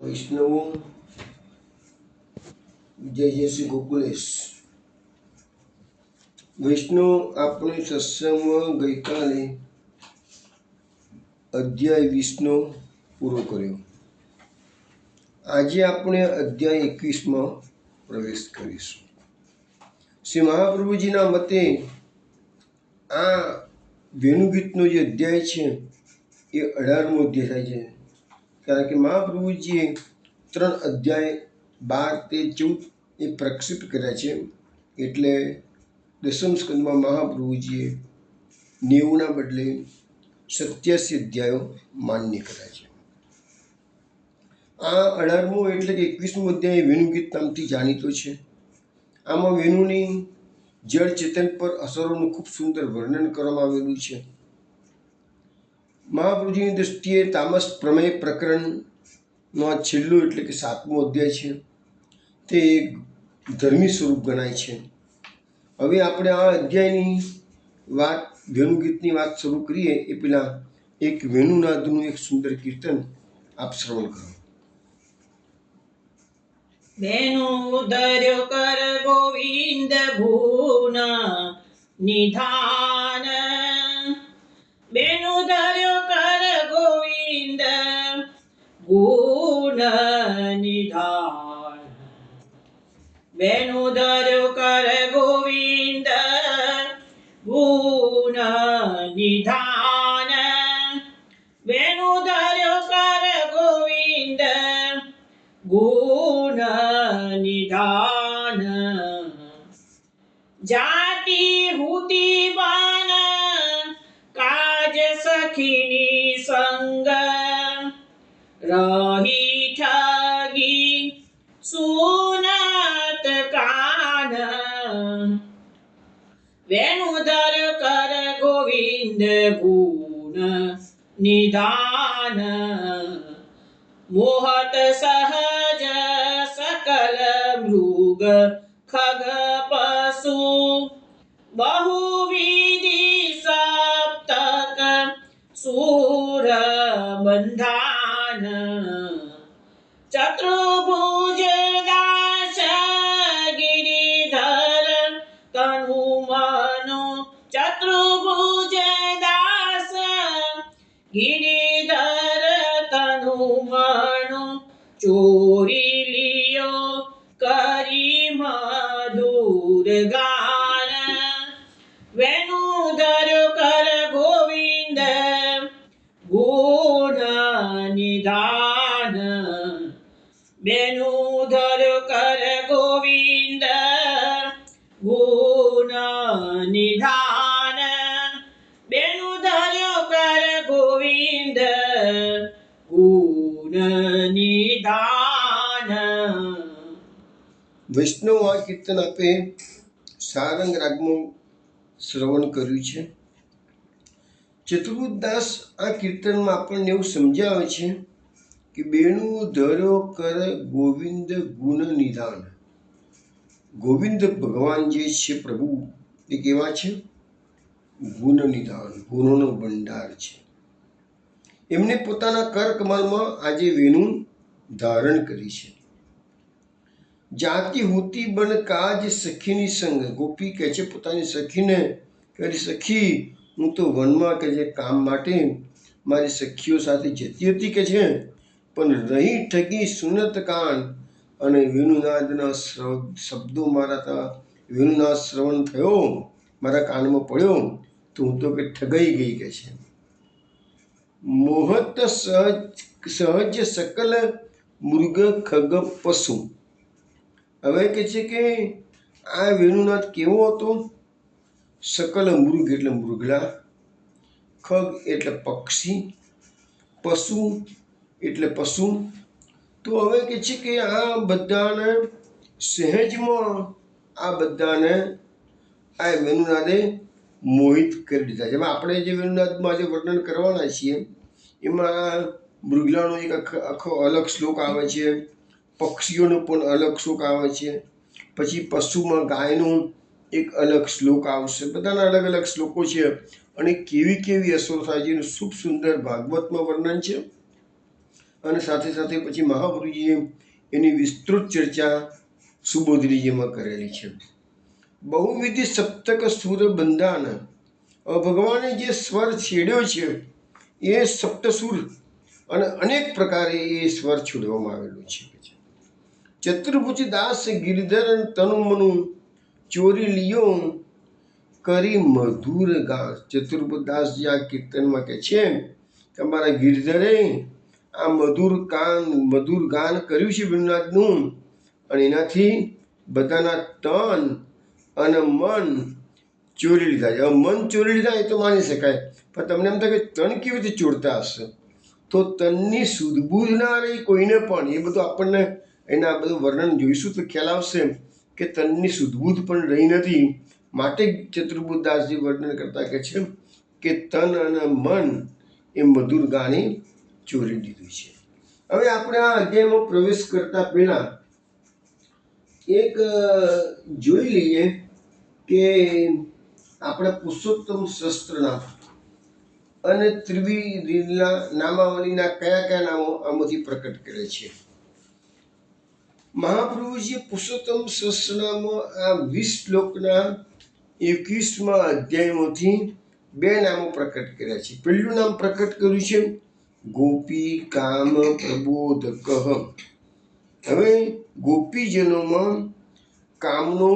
વૈષ્ણવો જય જય શ્રી ગોકુલેશ વૈષ્ણવ આપણે સત્સંગમાં ગઈકાલે અધ્યાય 20નો પૂરો કર્યો। આજે આપણે અધ્યાય 21માં પ્રવેશ કરીશું। શ્રી મહાપ્રભુજીના મતે આ વેણુગીતનો જે અધ્યાય છે એ 18મો અધ્યાય થાય છે, કારણ કે મહાપ્રભુજીએ 3 અધ્યાય 12, 13, 14 એ પ્રક્ષિપ્ત કર્યા છે, એટલે દસમ સ્કંદમાં મહાપ્રભુજીએ 90ના બદલે 87 અધ્યાયો માન્ય કર્યા છે। આ 18મો એટલે કે 21મો અધ્યાય વેણુગીત નામથી જાણીતો છે। આમાં વેણુની જળ ચેતન પર અસરોનું ખૂબ સુંદર વર્ણન કરવામાં આવેલું છે। મહાપ્રભુજીની દૃષ્ટિએ તામસ પ્રમેય પ્રકરણનો આ છેલ્લો એટલે કે 7મો અધ્યાય છે, તે એક ધર્મી સ્વરૂપ ગણાય છે। હવે આપણે આ અધ્યાયની વાત, વેણુગીતની વાત શરૂ કરીએ એ પહેલાં એક વેણુનાદનું એક સુંદર કીર્તન આપ શ્રવણ કરો। વેણુ ધર્યો કર ગોવિંદ ભૂન નિધાન, વેણુ ધર્યો કર ગોવિંદ ભૂન નિધાન, વેણુ ધર્યો કર ગોવિંદ ભૂન નિધાન, વેણુ ધર્યો કર ગોવિંદ ગુણ નિધાન, જાતિ હુતી બાન કાજ સખીની સંગ, રહી ઠગી સુનત કાન, વેણુ ધર કર ગોવિંદ ગુણ નિધાન, મોહત સહજ સકલ મૃગ ખગ પશુ, બહુવિધિ સપ્તક સુર બંધાન, ચતુર્ભુજ દાસ ગિરિધર તનુ મનો, ચતુર્ભુજ દાસ ગિરિધર તનુ મનો, ચોરી લિયો કરી મધુર ગાન, વેણુ ધર્યો કર ગોવિંદ ગુણ નિધાન, વેણુ ધર્યો કર ગોવિંદ ગુણ નિધાન, વેણુ ધર્યો કર ગોવિંદ ગુણ નિધાન। વૈષ્ણવ આ કીર્તન આપે સારંગ રાગમાં શ્રવણ કર્યું છે। ચતુર્દાસ આ કીર્તનમાં આપણને એવું સમજાવે છે કે વેણુ ધર્યો કર ગોવિંદ ગુણ નિધાન। ગોવિંદ ભગવાન જે છે પ્રભુ એ કેવા છે? ગુણ નિધાન, ગુણોનો ભંડાર છે। એમને પોતાના કર કમળમાં આજે વેણુ ધારણ કરી છે। જાતિ હોતી બન કાજ સખીની સંગ, ગોપી કહે છે પોતાની સખીને કે સખી હું તો વનમાં કે છે કામ માટે મારી સખીઓ સાથે જતી હતી કે છે, પણ રહી ઠગી સુનત કાન, અને વેણુનાદના શબ્દો મારા વેણુનાદ શ્રવણ થયો, મારા કાનમાં પડ્યો તો હું તો કે ઠગાઈ ગઈ કે છે। મોહત સહજ સકલ મૃગ ખગ પશુ, હવે કે છે કે આ વેણુનાદ કેવો હતો? સકલ મૃગ એટલે મૃગલા, ખગ એટલે પક્ષી, પશુ એટલે પશુ, તો હવે કે છે કે આ બધાને સહેજમાં આ બધાને આ વેણુનાદે મોહિત કરી દીધા છે। આપણે જે વેણુનાદમાં આજે વર્ણન કરવાના છીએ એમાં મૃગલાનો એક આખો અલગ શ્લોક આવે છે, પક્ષીઓનો પણ અલગ શ્લોક આવે છે, પછી પશુમાં ગાયનો એક અલગ શ્લોક આવશે, બધાના અલગ અલગ શ્લોકો છે, અને કેવી કેવી અસરો થાય છે એનું ખૂબ સુંદર ભાગવતમાં વર્ણન છે। અને સાથે સાથે પછી મહાપ્રભુજીએ એની વિસ્તૃત ચર્ચા સુબોધરીજીમાં કરેલી છે. બહુવિધ સપ્તક સુર બંધાન, ભગવાને જે સ્વર છેડ્યો છે એ સપ્તસુર અને અનેક પ્રકારે એ સ્વર છોડવામાં આવેલું છે. ચતુર્ભુજ દાસ ગિરધર તનુ મનુ ચોરી લિયો કરી મધુર ગાન. ચતુર્ભુજ દાસ જે આ કીર્તનમાં કે છે કે અમારા ગિરધરે આ મધુર ગાન કર્યું છે વેણુનાથનું, અને એનાથી બધાના તન અને મન ચોરી લીધા છે. હવે મન ચોરી લીધા એ તો માની શકાય, પણ તમને એમ થાય કે તન કેવી રીતે ચોરતા હશે? તો તનની સુધબૂધ ના રહી કોઈને પણ. એ બધું આપણને એના બધું વર્ણન જોઈશું તો ખ્યાલ આવશે કે તનની સુધબૂધ પણ રહી નથી. માટે ચતુર્બુદ્ધદાસજી વર્ણન કરતા કે છે કે તન અને મન એ મધુર ગાને ચોરી લીધું છે. હવે આપણે આ અધ્યાયમાં પ્રવેશ કરતા પહેલા એક જોઈ લઈએ કે આપણે પુરુષોત્તમ શસ્ત્રના અને ત્રિવિધના નામાવલીના કયા કયા નામો આમાંથી પ્રકટ કરે છે. મહાપ્રભુજી પુરુષોત્તમ સહસ્રનામમાં આ 20 શ્લોકના 21મા અધ્યાયમાંથી 2 નામો પ્રકટ કર્યા છે. પહેલું નામ પ્રકટ કર્યું છે ગોપી કામ પ્રબોધક. હવે ગોપીજનોમાં કામનો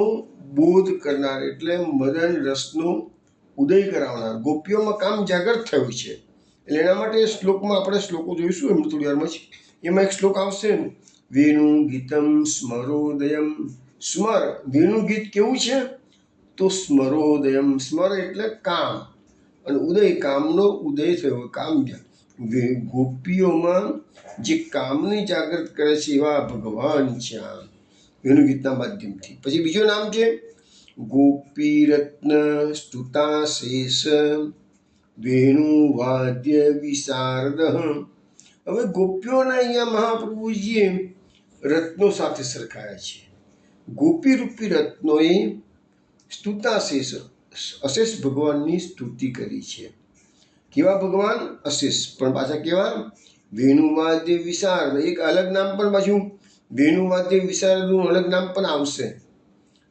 બોધ કરનાર એટલે મદન રસનો ઉદય કરાવનાર, ગોપીઓમાં કામ જાગૃત થયું છે. એટલે એના માટે શ્લોકમાં આપણે શ્લોકો જોઈશું એમ થોડી વારમાં જ. એમાં એક શ્લોક આવશે વેણુ ગીતમ સ્મરોદયમ. સ્મર, વેણુ ગીત કેવું છે? તો સ્મરોદયમ, સ્મર એટલે કામ, અને ઉદય કામનો ઉદય થયો, કામ. ગોપીઓમાં જે કામને જાગૃત કરે છે એવા ભગવાન છે આ વેણુ ગીતના માધ્યમથી. પછી બીજું નામ છે ગોપી રત્ન સ્તુતા શેષ વેણુ વાદ્ય વિશારદ. હવે ગોપીઓના અહીંયા મહાપ્રભુજીએ રત્નો સાથે સરખાયા છે. ગોપી રૂપી રત્નોએ સ્તુતાશેષ અશેષ ભગવાનની સ્તુતિ કરી છે. કેવા ભગવાન? અશેષ, પણ પાછા કેવા? વેણુવાદ્ય વિશારદ. એક અલગ નામ પણ પાછું વેણુવાદ્ય વિશારદનું અલગ નામ પણ આવશે.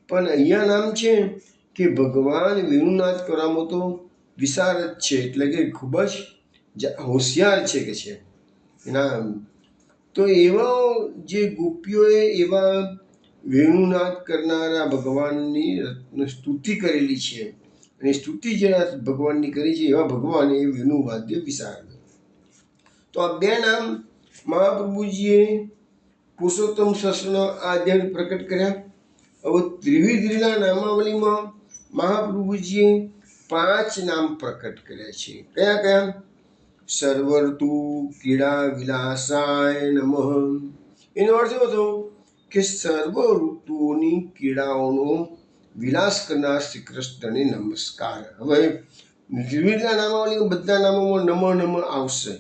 પણ અહીંયા નામ છે કે ભગવાન વેણુનાદ કરવામાં તો વિશારદ છે, એટલે કે ખૂબ જ હોશિયાર છે કે છે એના. તો એવા જે ગોપીઓએ એવા વેણુનાદ કરનારા ભગવાનની સ્તુતિ કરેલી છે, અને સ્તુતિ જેના ભગવાનની કરી છે એવા ભગવાન એ વેણુવાદ્ય વિશારદ. તો આ 2 નામ મહાપ્રભુજીએ પુરુષોત્તમ સહસ્રનો આ અધ્યાય પ્રકટ કર્યા. હવે ત્રિવિધના નામાવલીમાં મહાપ્રભુજીએ 5 નામ પ્રકટ કર્યા છે. કયા કયા? સર્વઋતુ ક્રીડા વિલાસાય નમઃ. એનો અર્થ એવો થયો કે સર્વ ઋતુઓની ક્રીડાઓનો વિલાસ કરનાર શ્રી કૃષ્ણને નમસ્કાર. હવે ત્રિવિધના નામાવલીમાં બધા નામોમાં નમઃ નમઃ આવશે.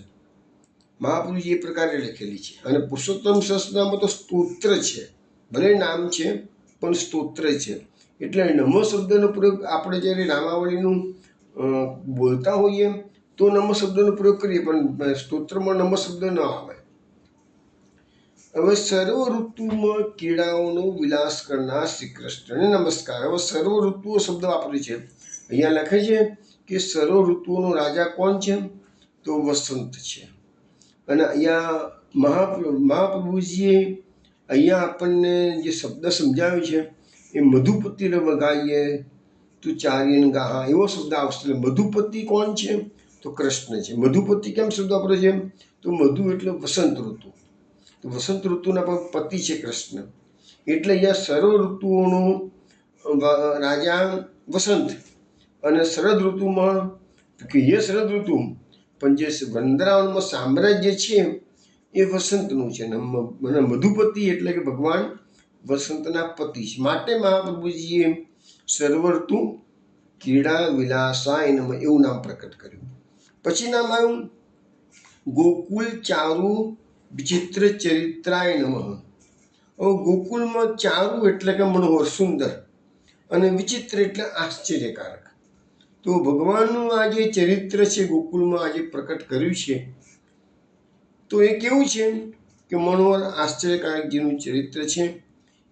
મહાપ્રભુજી એ પ્રકારે લખેલી છે. અને પુરુષોત્તમ સહસ્રનામમાં તો સ્તોત્ર છે, ભલે નામ છે પણ સ્તોત્ર છે. એટલે નમઃ શબ્દનો પ્રયોગ આપણે જ્યારે નામાવલીનું બોલતા હોઈએ તો નમઃ શબ્દનો પ્રયોગ કરીએ, પણ સ્તોત્રમાં નમઃ શબ્દ ન આવે. હવે સર્વ ઋતુમાં ક્રીડાઓનો વિલાસ કરનાર શ્રી કૃષ્ણને નમસ્કાર. હવે સર્વ ઋતુઓ શબ્દ વાપર્યો છે. અહીંયા લખે છે કે સર્વ ઋતુઓનો રાજા કોણ છે? તો વસંત છે. અને અહીંયા મહાપ્રભુજીએ અહીંયા આપણને જે શબ્દ સમજાવ્યો છે એ મધુપતિ વગાઈએ તું ચાર્યન ગાહા, એવો શબ્દ આવશે. મધુપતિ કોણ છે? તો કૃષ્ણ છે. મધુપતિ કેમ શબ્દ વાપરે છે? તો મધુ એટલે વસંત ઋતુ, તો વસંત ઋતુના પણ પતિ છે કૃષ્ણ. એટલે અહીંયા સર્વ ઋતુઓનો રાજા વસંત, અને શરદ ઋતુમાં કહીએ શરદ ઋતુ, પણ જે વૃંદાવનમાં સામ્રાજ્ય છે એ વસંતનું છે. અને મધુપતિ એટલે કે ભગવાન વસંતના પતિ છે. માટે મહાપ્રભુજીએ સર્વઋતુ ક્રીડા વિલાસાય નમઃ એવું નામ પ્રકટ કર્યું. પછી નામ આવ્યું ગોકુલ ચારુ વિચિત્ર ચરિત્રાય નમઃ. હવે ગોકુલમાં ચારુ એટલે કે મનોહર સુંદર, અને વિચિત્ર એટલે આશ્ચર્યકારક. તો ભગવાનનું આ જે ચરિત્ર છે ગોકુલમાં આજે પ્રકટ કર્યું છે તો એ કેવું છે કે મનોહર આશ્ચર્યકારકજીનું ચરિત્ર છે.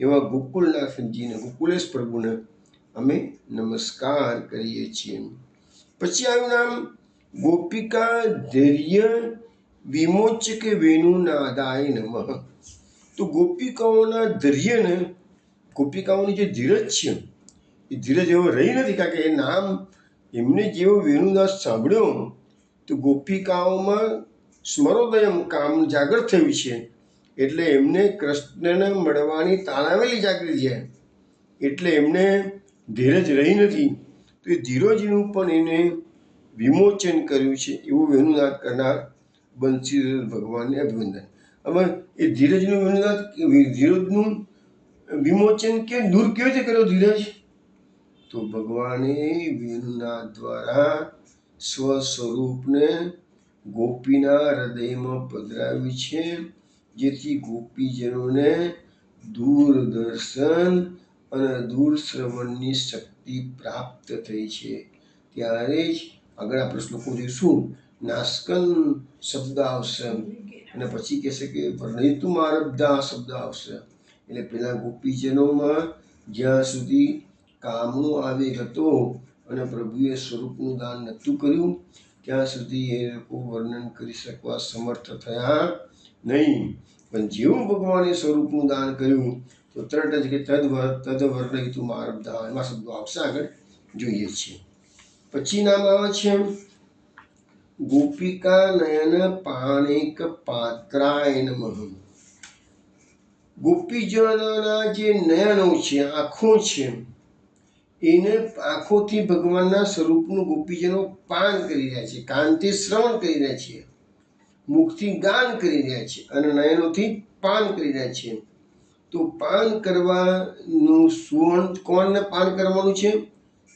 એવા ગોકુળનાથજીને, ગોકુલેશ પ્રભુને અમે નમસ્કાર કરીએ છીએ. પછી આવ્યું નામ ગોપિકા ધૈર્ય વિમોચક વેણુનાદાય નમઃ. તો ગોપિકાઓના ધૈર્યને, ગોપિકાઓની જે ધીરજ છે એ ધીરજ એવો રહી નથી, કારણ કે એ નામ એમને જેવો વેણુનાદ સાંભળ્યો તો ગોપિકાઓમાં સ્મરોદયમ કામ જાગૃત થયું છે. એટલે એમને કૃષ્ણને મળવાની તાળાવેલી જાગૃતિ છે. એટલે એમને ધીરજ રહી નથી. તો એ ધીરજનું પણ એને વિમોચન કર્યું છે. એવું વેણુનાદ કરનાર બંસીધર ભગવાનને અભિનંદન. હવે એ ધીરજનું વેણુનાદ, ધીરજનું વિમોચન કે દૂર કેવી રીતે કર્યો ધીરજ? તો ભગવાને વેણુનાદ દ્વારા સ્વસ્વરૂપને ગોપીના હૃદયમાં પધરાવ્યું છે, જેથી ગોપીજનોને દૂરદર્શન અને દૂરશ્રવણની શક્તિ પ્રાપ્ત થઈ છે. ત્યારે જ આગળ આપણે શ્લોકો જોઈશું. નાસ્કન શબ્દ આવશે અને પછી કહેશે કે વર્ણિતું આરબ્ધા શબ્દ આવશે. એટલે પેલા ગોપીજનોમાં જ્યાં સુધી કામનો આવેગ હતો અને પ્રભુએ સ્વરૂપનું દાન નહોતું કર્યું ત્યાં સુધી એ લોકો વર્ણન કરી શકવા સમર્થ થયા નહીં. પણ જેવું ભગવાને સ્વરૂપનું દાન કર્યું તો તરત જ કે તદ વર્ણિતું આરબ્ધા, એમાં શબ્દો આવશે, આગળ જોઈએ છીએ. પછી નામ આવે છે ગોપિકા નયન પાણિક પાત્રાય નમઃ. ગોપીજનોના જે નયનો છે, આંખો છે, એને આંખોથી ભગવાનના સ્વરૂપનું ગોપીજનો પાન કરી રહ્યા છે, કાનથી શ્રવણ કરી રહ્યા છે, મુખથી ગાન કરી રહ્યા છે અને નયનોથી પાન કરી રહ્યા છે. તો પાન કરવાનું સુવર્ણ કોણને પાન કરવાનું છે?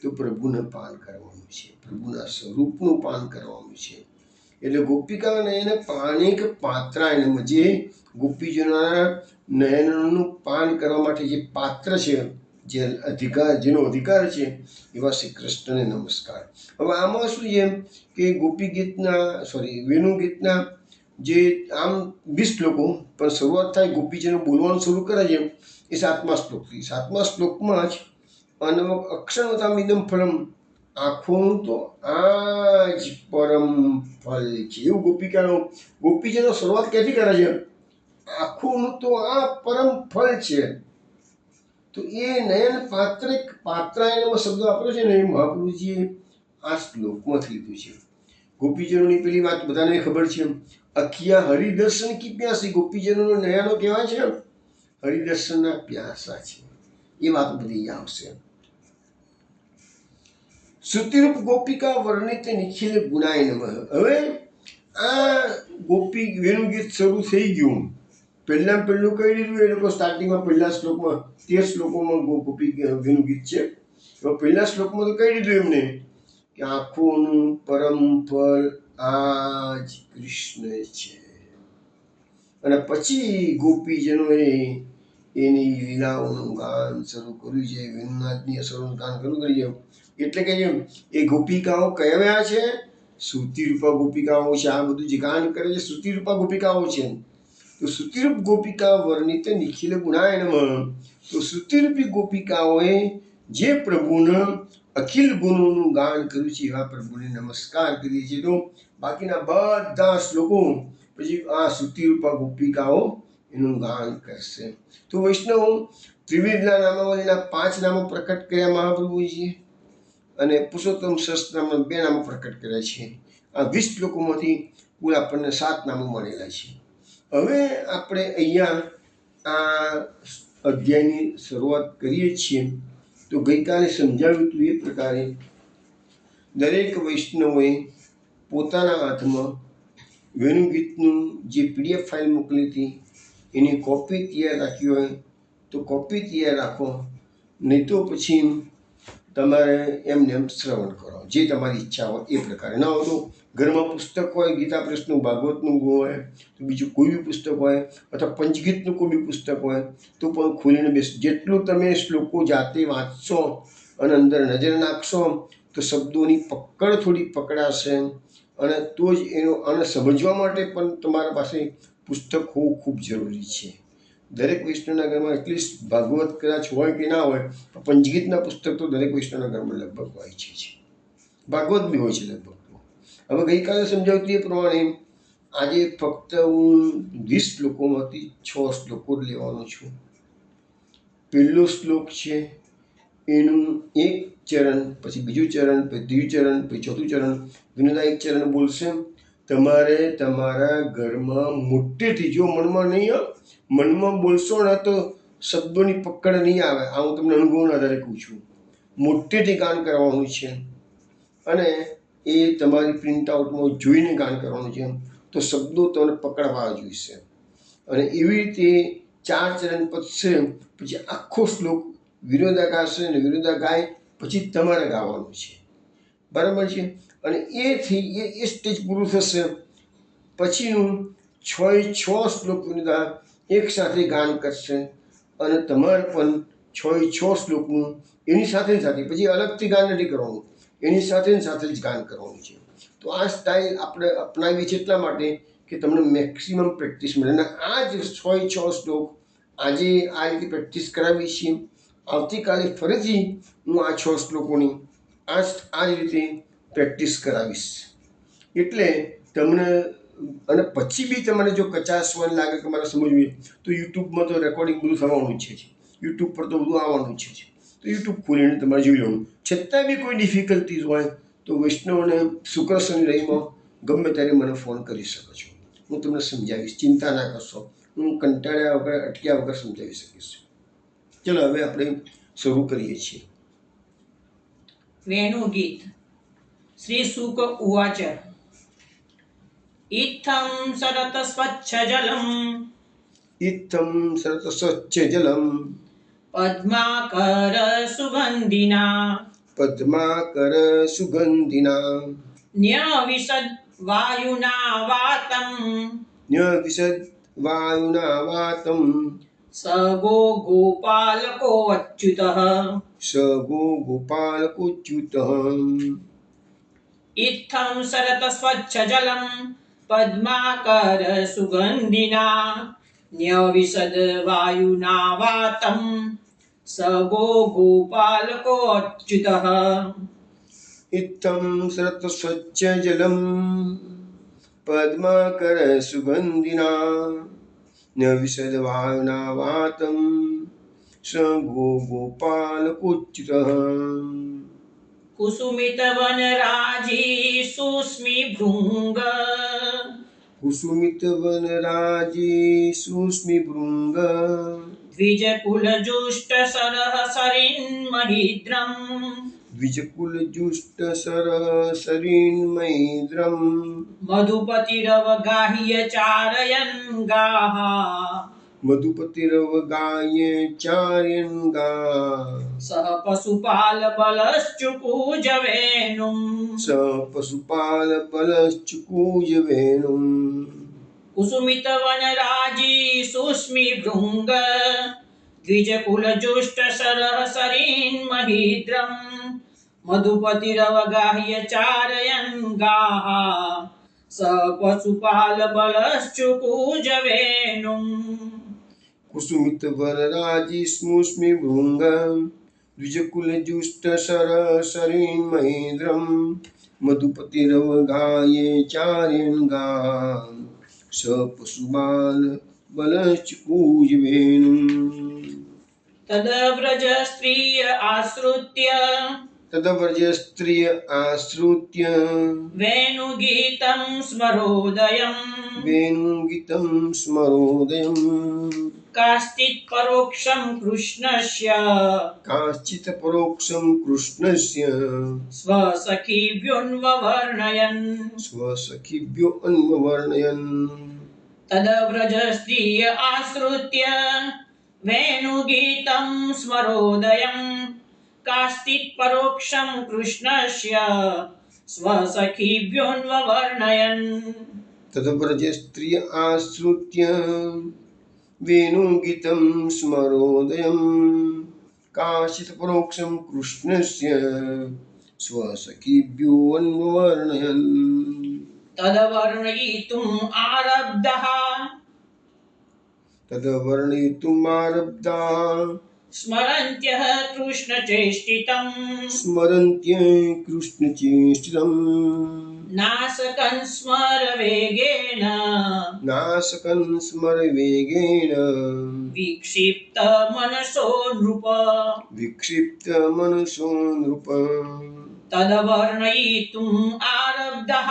તો પ્રભુને પાન કરવાનું છે, પ્રભુના સ્વરૂપનું પાન કરવાનું છે. એટલે ગોપિકા નયન પાણિક પાત્રાય નમઃ. જે ગોપીજનોના નયનનું પાન કરવા માટે જે પાત્ર છે, જે અધિકાર, જેનો અધિકાર છે, એવા શ્રી કૃષ્ણને નમસ્કાર. હવે આમાં શું છે કે ગોપી ગીતના, વેણુ ગીતના જે આમ 20 શ્લોકો, પણ શરૂઆત થાય ગોપીજનો બોલવાનું શરૂ કરે છે એ 7મા શ્લોકથી. 7મા શ્લોકમાં જ અક્ષરમતામિદમ ફલમ, આંખોનું તો આ જ પરમ ફલ છે. એવું ગોપીજનો શરૂઆત ક્યાંથી કરે છે? આંખોનું તો આ પરમ ફળ છે. તો એ નયન પાત્રાયણમાં શબ્દ વાપર્યો છે ને, એ મહાપ્રભુજીએ આ શ્લોકમાંથી લીધું છે. ગોપીજનોની પેલી વાત બધાને ખબર છે, અખિયા હરિદર્શન કી પ્યાસી. ગોપીજનોનો નયનો કેવા છે? હરિદર્શનના પ્યાસા છે. એ વાત બધી આવશે. શ્રુતિરૂપ ગોપિકા વર્ણિત નિખિલ ગુણાય નમઃ. હવે આ ગોપી વેણુ ગીત શરૂ થઈ ગયું. પહેલું કહી દીધું એ લોકો સ્ટાર્ટિંગમાં, પહેલા શ્લોકમાં 13 શ્લોકોમાં ગોપી વેણુ ગીત છે. એમાં પહેલા શ્લોકમાં તો કહી દીધું એમને કે આંખોનું પરમ ફળ આ જ કૃષ્ણ છે. અને પછી ગોપીજનોએ એની લીલાઓનું ગાન શરૂ કર્યું છે, વેણુનાથની અસરોનું ગાન શરૂ કર્યું છે. એટલે કે એ ગોપિકાઓ કયા છે? શ્રુતિરૂપા ગોપિકાઓ છે. આ બધું જે ગાન કરે છે શ્રુતિરૂપા ગોપિકાઓ છે. તો શ્રુતિરૂપ ગોપિકા વર્ણિત નિખિલ ગુણાય નમઃ. તો શ્રુતિરૂપી ગોપિકાઓએ જે પ્રભુના અખિલ ગુણોનું ગાન કર્યું છે એવા પ્રભુને નમસ્કાર કરીએ છીએ. તો બાકીના બધા શ્લોકો પછી આ શ્રુતિરૂપા ગોપિકાઓ એનું ગાન કરશે. તો વૈષ્ણવ ત્રિવિધના નામાવલીના 5 નામો પ્રકટ કર્યા મહાપ્રભુજીએ અને પુરુષોત્તમ સહસ્રનામના 2 નામો પ્રકટ કર્યા છે. આ 20 શ્લોકોમાંથી કુલ આપણને 7 નામો મળેલા છે. હવે આપણે અહીંયા આ અધ્યાયની શરૂઆત કરીએ છીએ. તો ગઈકાલે સમજાવ્યું હતું એ પ્રકારે દરેક વૈષ્ણવોએ પોતાના હાથમાં વેણુગીતનું જે PDF ફાઇલ મોકલી હતી એની કોપી તૈયાર રાખી હોય તો કોપી તૈયાર રાખો, નહીં તો પછી તમારે એમને શ્રવણ કરો, જે તમારી ઈચ્છા હોય એ પ્રકારે. ના હોય તો ઘરમાં પુસ્તક હોય, ગીતા પ્રશ્નો ભાગવતનું હોય, તો બીજું કોઈ બી પુસ્તક હોય, અથવા પંચગીતનું કોઈ બી પુસ્તક હોય તો પણ ખોલીને જેટલું તમે શ્લોકો જાતે વાંચશો અને અંદર નજર નાખશો તો શબ્દોની પકડ થોડી પકડાશે અને તો જ આને સમજવા માટે પણ તમારા પાસે પુસ્તક હોવું ખૂબ જરૂરી છે. દરેક વૈષ્ણવના ઘરમાં એટલીસ્ટ ભાગવત કદાચ હોય કે ના હોય, પંચગીતના પુસ્તક તો દરેક વૈષ્ણવના ઘરમાં લગભગ હોય છે. ભાગવત બી હોય છે લગભગ. હવે ગઈકાલે સમજાવતી એ પ્રમાણે આજે ફક્ત હું 20 શ્લોકોમાંથી 6 શ્લોકો લેવાનો છું. પહેલો શ્લોક છે એનું એક ચરણ, પછી બીજું ચરણ, પછી ત્રીજું ચરણ, પછી ચોથું ચરણ. વિનોદા એક ચરણ બોલશે. તમારે તમારા ઘરમાં મોટેથી, જો મનમાં નહીં, મનમાં બોલશો ને તો શબ્દોની પકડ નહીં આવે. આ હું તમને અનુભવના આધારે કહું છું. મોટેથી ગાન કરવાનું છે અને એ તમારી પ્રિન્ટ આઉટમાં જોઈને ગાન કરવાનું છે, તો શબ્દો તમને પકડવા જોઈશે. અને એવી રીતે 4 ચરણ પતશે પછી આખો શ્લોક વિનોદા ગાશે અને વિનોદા ગાય પછી તમારે ગાવાનું છે. બરાબર છે? અને એ સ્ટેજ પૂરું થશે પછીનું 6 શ્લોક વિનોદા એક સાથે ગાન કરશે અને તમારે પણ 6 શ્લોકનું એની સાથે પછી અલગથી ગાન નથી કરવાનું, એની સાથે જ ગાન કરવાનું છે. તો આ સ્ટાઇલ આપણે અપનાવી છે એટલા માટે કે તમને મેક્સિમમ પ્રેક્ટિસ મળે. અને આ જ 6 શ્લોક આજે આ રીતે પ્રેક્ટિસ કરાવી છીએ. આવતીકાલે ફરીથી હું આ 6 શ્લોકોની આ જ રીતે પ્રેક્ટિસ કરાવીશ. એટલે તમને, અને પછી બી તમને જો કચાશવાન લાગે કે મારે સમજવું તો યુટ્યુબમાં તો રેકોર્ડિંગ બધું થવાનું જ છે. યુટ્યુબ પર તો બધું આવવાનું જ છે. તો યુટ્યુબ ખોલીને તમારે જોઈ લેવાનું. છતાં બી કોઈ ડિફિકલ્ટીઝ હોય તો વૈષ્ણવને શુક્ર શનિ રવિમાં ગમે ત્યારે મને ફોન કરી શકો છો. હું તમને સમજાવીશ, ચિંતા ના કરશો. હું કંટાળ્યા વગર, અટક્યા વગર સમજાવી શકીશ. ચલો હવે આપણે શરૂ કરીએ છીએ. વેણુગીત. શ્રી શુક ઉવાચ. ઇત્થં સરત સ્વચ્છ જલમ, ઇત્થં સરત સ્વચ્છ જલમ, પદ્માકર સુગંધિના, પદ્માકર સુગંધિના, ન્યવિશદ વાયુના વાતમ, ન્યવિશદ વાયુના વાતમ, સ ગો ગોપાલકો અચ્યુતઃ, સ ગો ગોપાલકોચ્યુતઃ. ઇત્થં સરત સ્વચ્છ જલમ, પદ્માકર સુગંધિના, ન્યવિશદ વાયુના વાતમ, સ ગો ગોપાલકો અચ્યુતઃ. ઇત્થં સરત સ્વચ્છ જલમ, પદ્માકર સુગંધિના, ન્યવિશદ વાયુના વાતમ, સ ગો ગોપાલકોચ્યુતઃ. કુસુમિત વનરાજી સુસ્મિભૃંગ, કુસુમિત વનરાજી સુસ્મિભૃંગ, દ્વિજકુલજુષ્ટ સરઃ સરિન્મહિદ્રમ, દ્વિજકુલજુષ્ટ સરસરિન્મૈદ્રમ, મધુપતિરવગાહ્ય ચારયન ગાઃ, મધુપતિરવગાય ચાર્યન ગા, સહ પશુપાલ બલશ્ચુકુજ વેણું, સ પશુપાલ બલશ્ચુકુજ વેણું. કુસુમિત વનરાજી સુસ્મિભૃંગ, દ્વિજકુલજુષ્ટ સરઃ સરિન્મહિદ્રમ, મધુપતિરવગાહ્ય ચારયન ગાઃ, સ પશુપાલ બલશ્ચુકુજ વેણું. કુસુમિત વનરાજી સ્મુસ્મિભૃંગ, દ્વિજકુલજુષ્ટ સરસરિન્મૈદ્રમ, મધુપતિરવગાય ચાર્યન ગા, સ પશુપાલ બલશ્ચુકુજ વેણું. તદવ્રજ સ્ત્રીય આશ્રુત્ય, તદવ્રજ સ્ત્રિય આશ્રુત્ય, વેણુગીतं સ્મરોદયં, વેણુગીतं સ્મરોદયં, કાશ્ચિत् પરોક્ષં કૃષ્ણસ્ય, કાશ્ચિत् પરોક્ષં કૃષ્ણસ્ય, સ્વસખીભ્યોન્વર્ણયन्. સ્વસખીભ્યો અન્વર્ણયन्. તદવ્રજ સ્ત્રીય આશ્રુત્ય, વેણુગીतं સ્મરોદયં, કાશ્ચિत् પરોક્ષં કૃષ્ણસ્ય, સ્વસખીભ્યોન્વર્ણયन्. તદવ્રજ સ્ત્રિય આશ્રુત્ય, વેણુગીतं સ્મરોદયં, કાશ્ચિत् પરોક્ષં કૃષ્ણસ્ય, સ્વસખીભ્યો અન્વર્ણયन्. तदवर्णयितुम् आरब्धः तदवर्णयितुमारब्धाः स्मरन्त्यः कृष्णचेष्टितम् स्मरन्त्य कृष्णचेष्टितम् नासकन् स्मरवेगेन नासकन् स्मरवेगेन विक्षिप्तमनसो नृप विक्षिप्तमनसो नृप तदवर्णयितुम् आरब्धः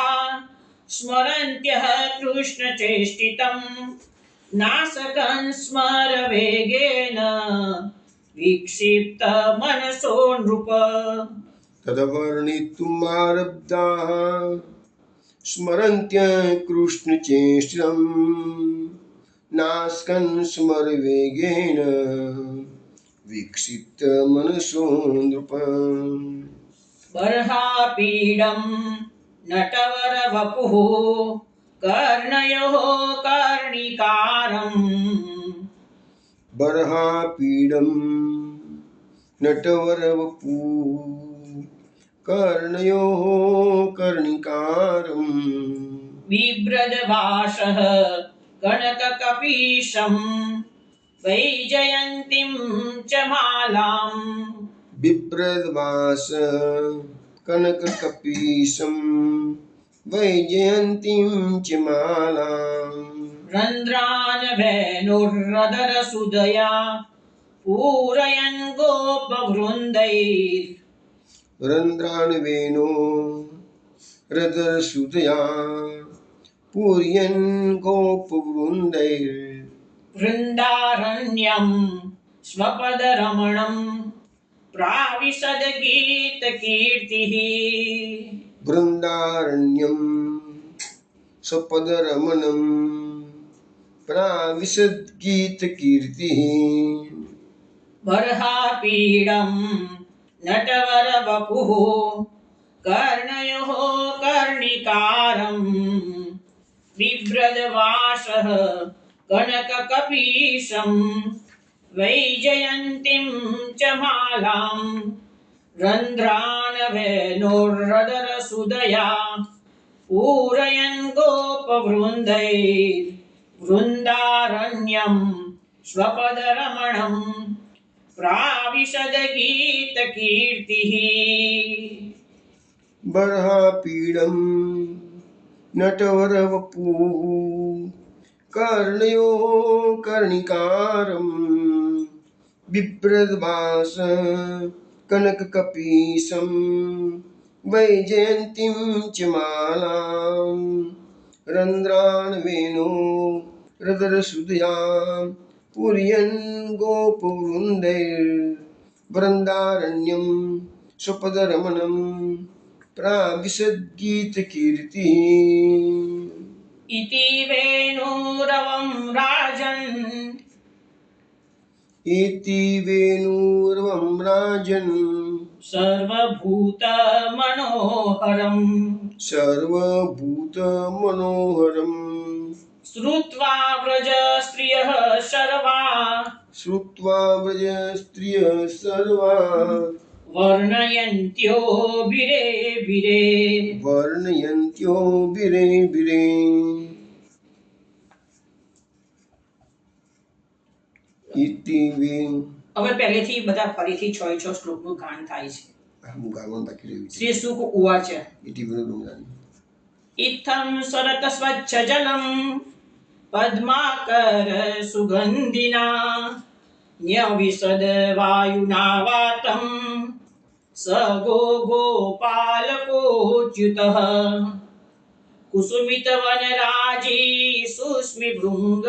स्मरन्त्यः कृष्णचेष्टितम् नासकन् स्मरवेगेन विक्षिप्तमनसो नृप तदवर्णितुमारब्धाः स्मरन्त्य कृष्णचेष्टितम् नास्कन् स्मरवेगेन विक्षिप्तमनसो नृप बर्हापीडम् नटवरवपुः कर्णयोः कर्णिकारम् बर्हापीडम् नटवरवपू कर्णयोः कर्णिकारम् बिभ्रदभाषः कनककपीशम् वैजयन्तीं च मालाम् बिभ्रद्वास कनककपीशं वैजयन्तीं च मालाम् रन्ध्रान् वेणुर्रदरसुदया पूरयन् गोपवृन्दैः रन्ध्रान् वेणो हृदयसुतया पूरयन् गोपवृन्दैः वृन्दारण्यम् स्वपदरमणम् प्राविशद्गीतकीर्तिः बृन्दारण्यं स्वपदरमणं प्राविशद्गीतकीर्तिः बर्हापीडम् नटवरवपुः कर्णयोः कर्णिकारम् बिभ्रदवासः कनककपीशम् वैजयन्तीं च मालाम् रन्ध्रान् वेणुर्रदरसुदया पूरयन् गोपवृन्दैः वृन्दारण्यम् स्वपदरमणम् प्राविशद्गीतकीर्तिः बर्हापीडं नटवरवपुः कर्णयोः कर्णिकारम् बिभ्रद्वास कनककपीशं वैजयन्तीं च मालाम् रन्ध्रान् वेणो हृदयसुधयां पूरयन् गोपवृन्दैर्वृन्दारण्यं स्वपदरमणं प्राविशद्गीतकीर्तिः इति वेणुरवं राजन् इति वेणुर्वं राजन् सर्वभूतमनोहरम् सर्वभूतमनोहरम् श्रुत्वा व्रजस्त्रियः शर्वा श्रुत्वा व्रजस्त्रियः सर्वा वर्णयन्त्यो बिरे बिरे वर्णयन्त्यो बिरे बिरे इति वेणु હવે પહેલેથી બધા ફરીથી 6 શ્લોકનું ગાન થાય છે. ગાવાનું બાકી રહ્યું છે. શ્રી શુક ઉવાચ ઇતિ વેણુરમણાની इत्थं सरतस्वच्छजलं पद्माकर सुगन्धिना न्यविशद्वायुना वातं स गोपालकोच्युतः कुसुमितवनराजी सुस्मिभृङ्ग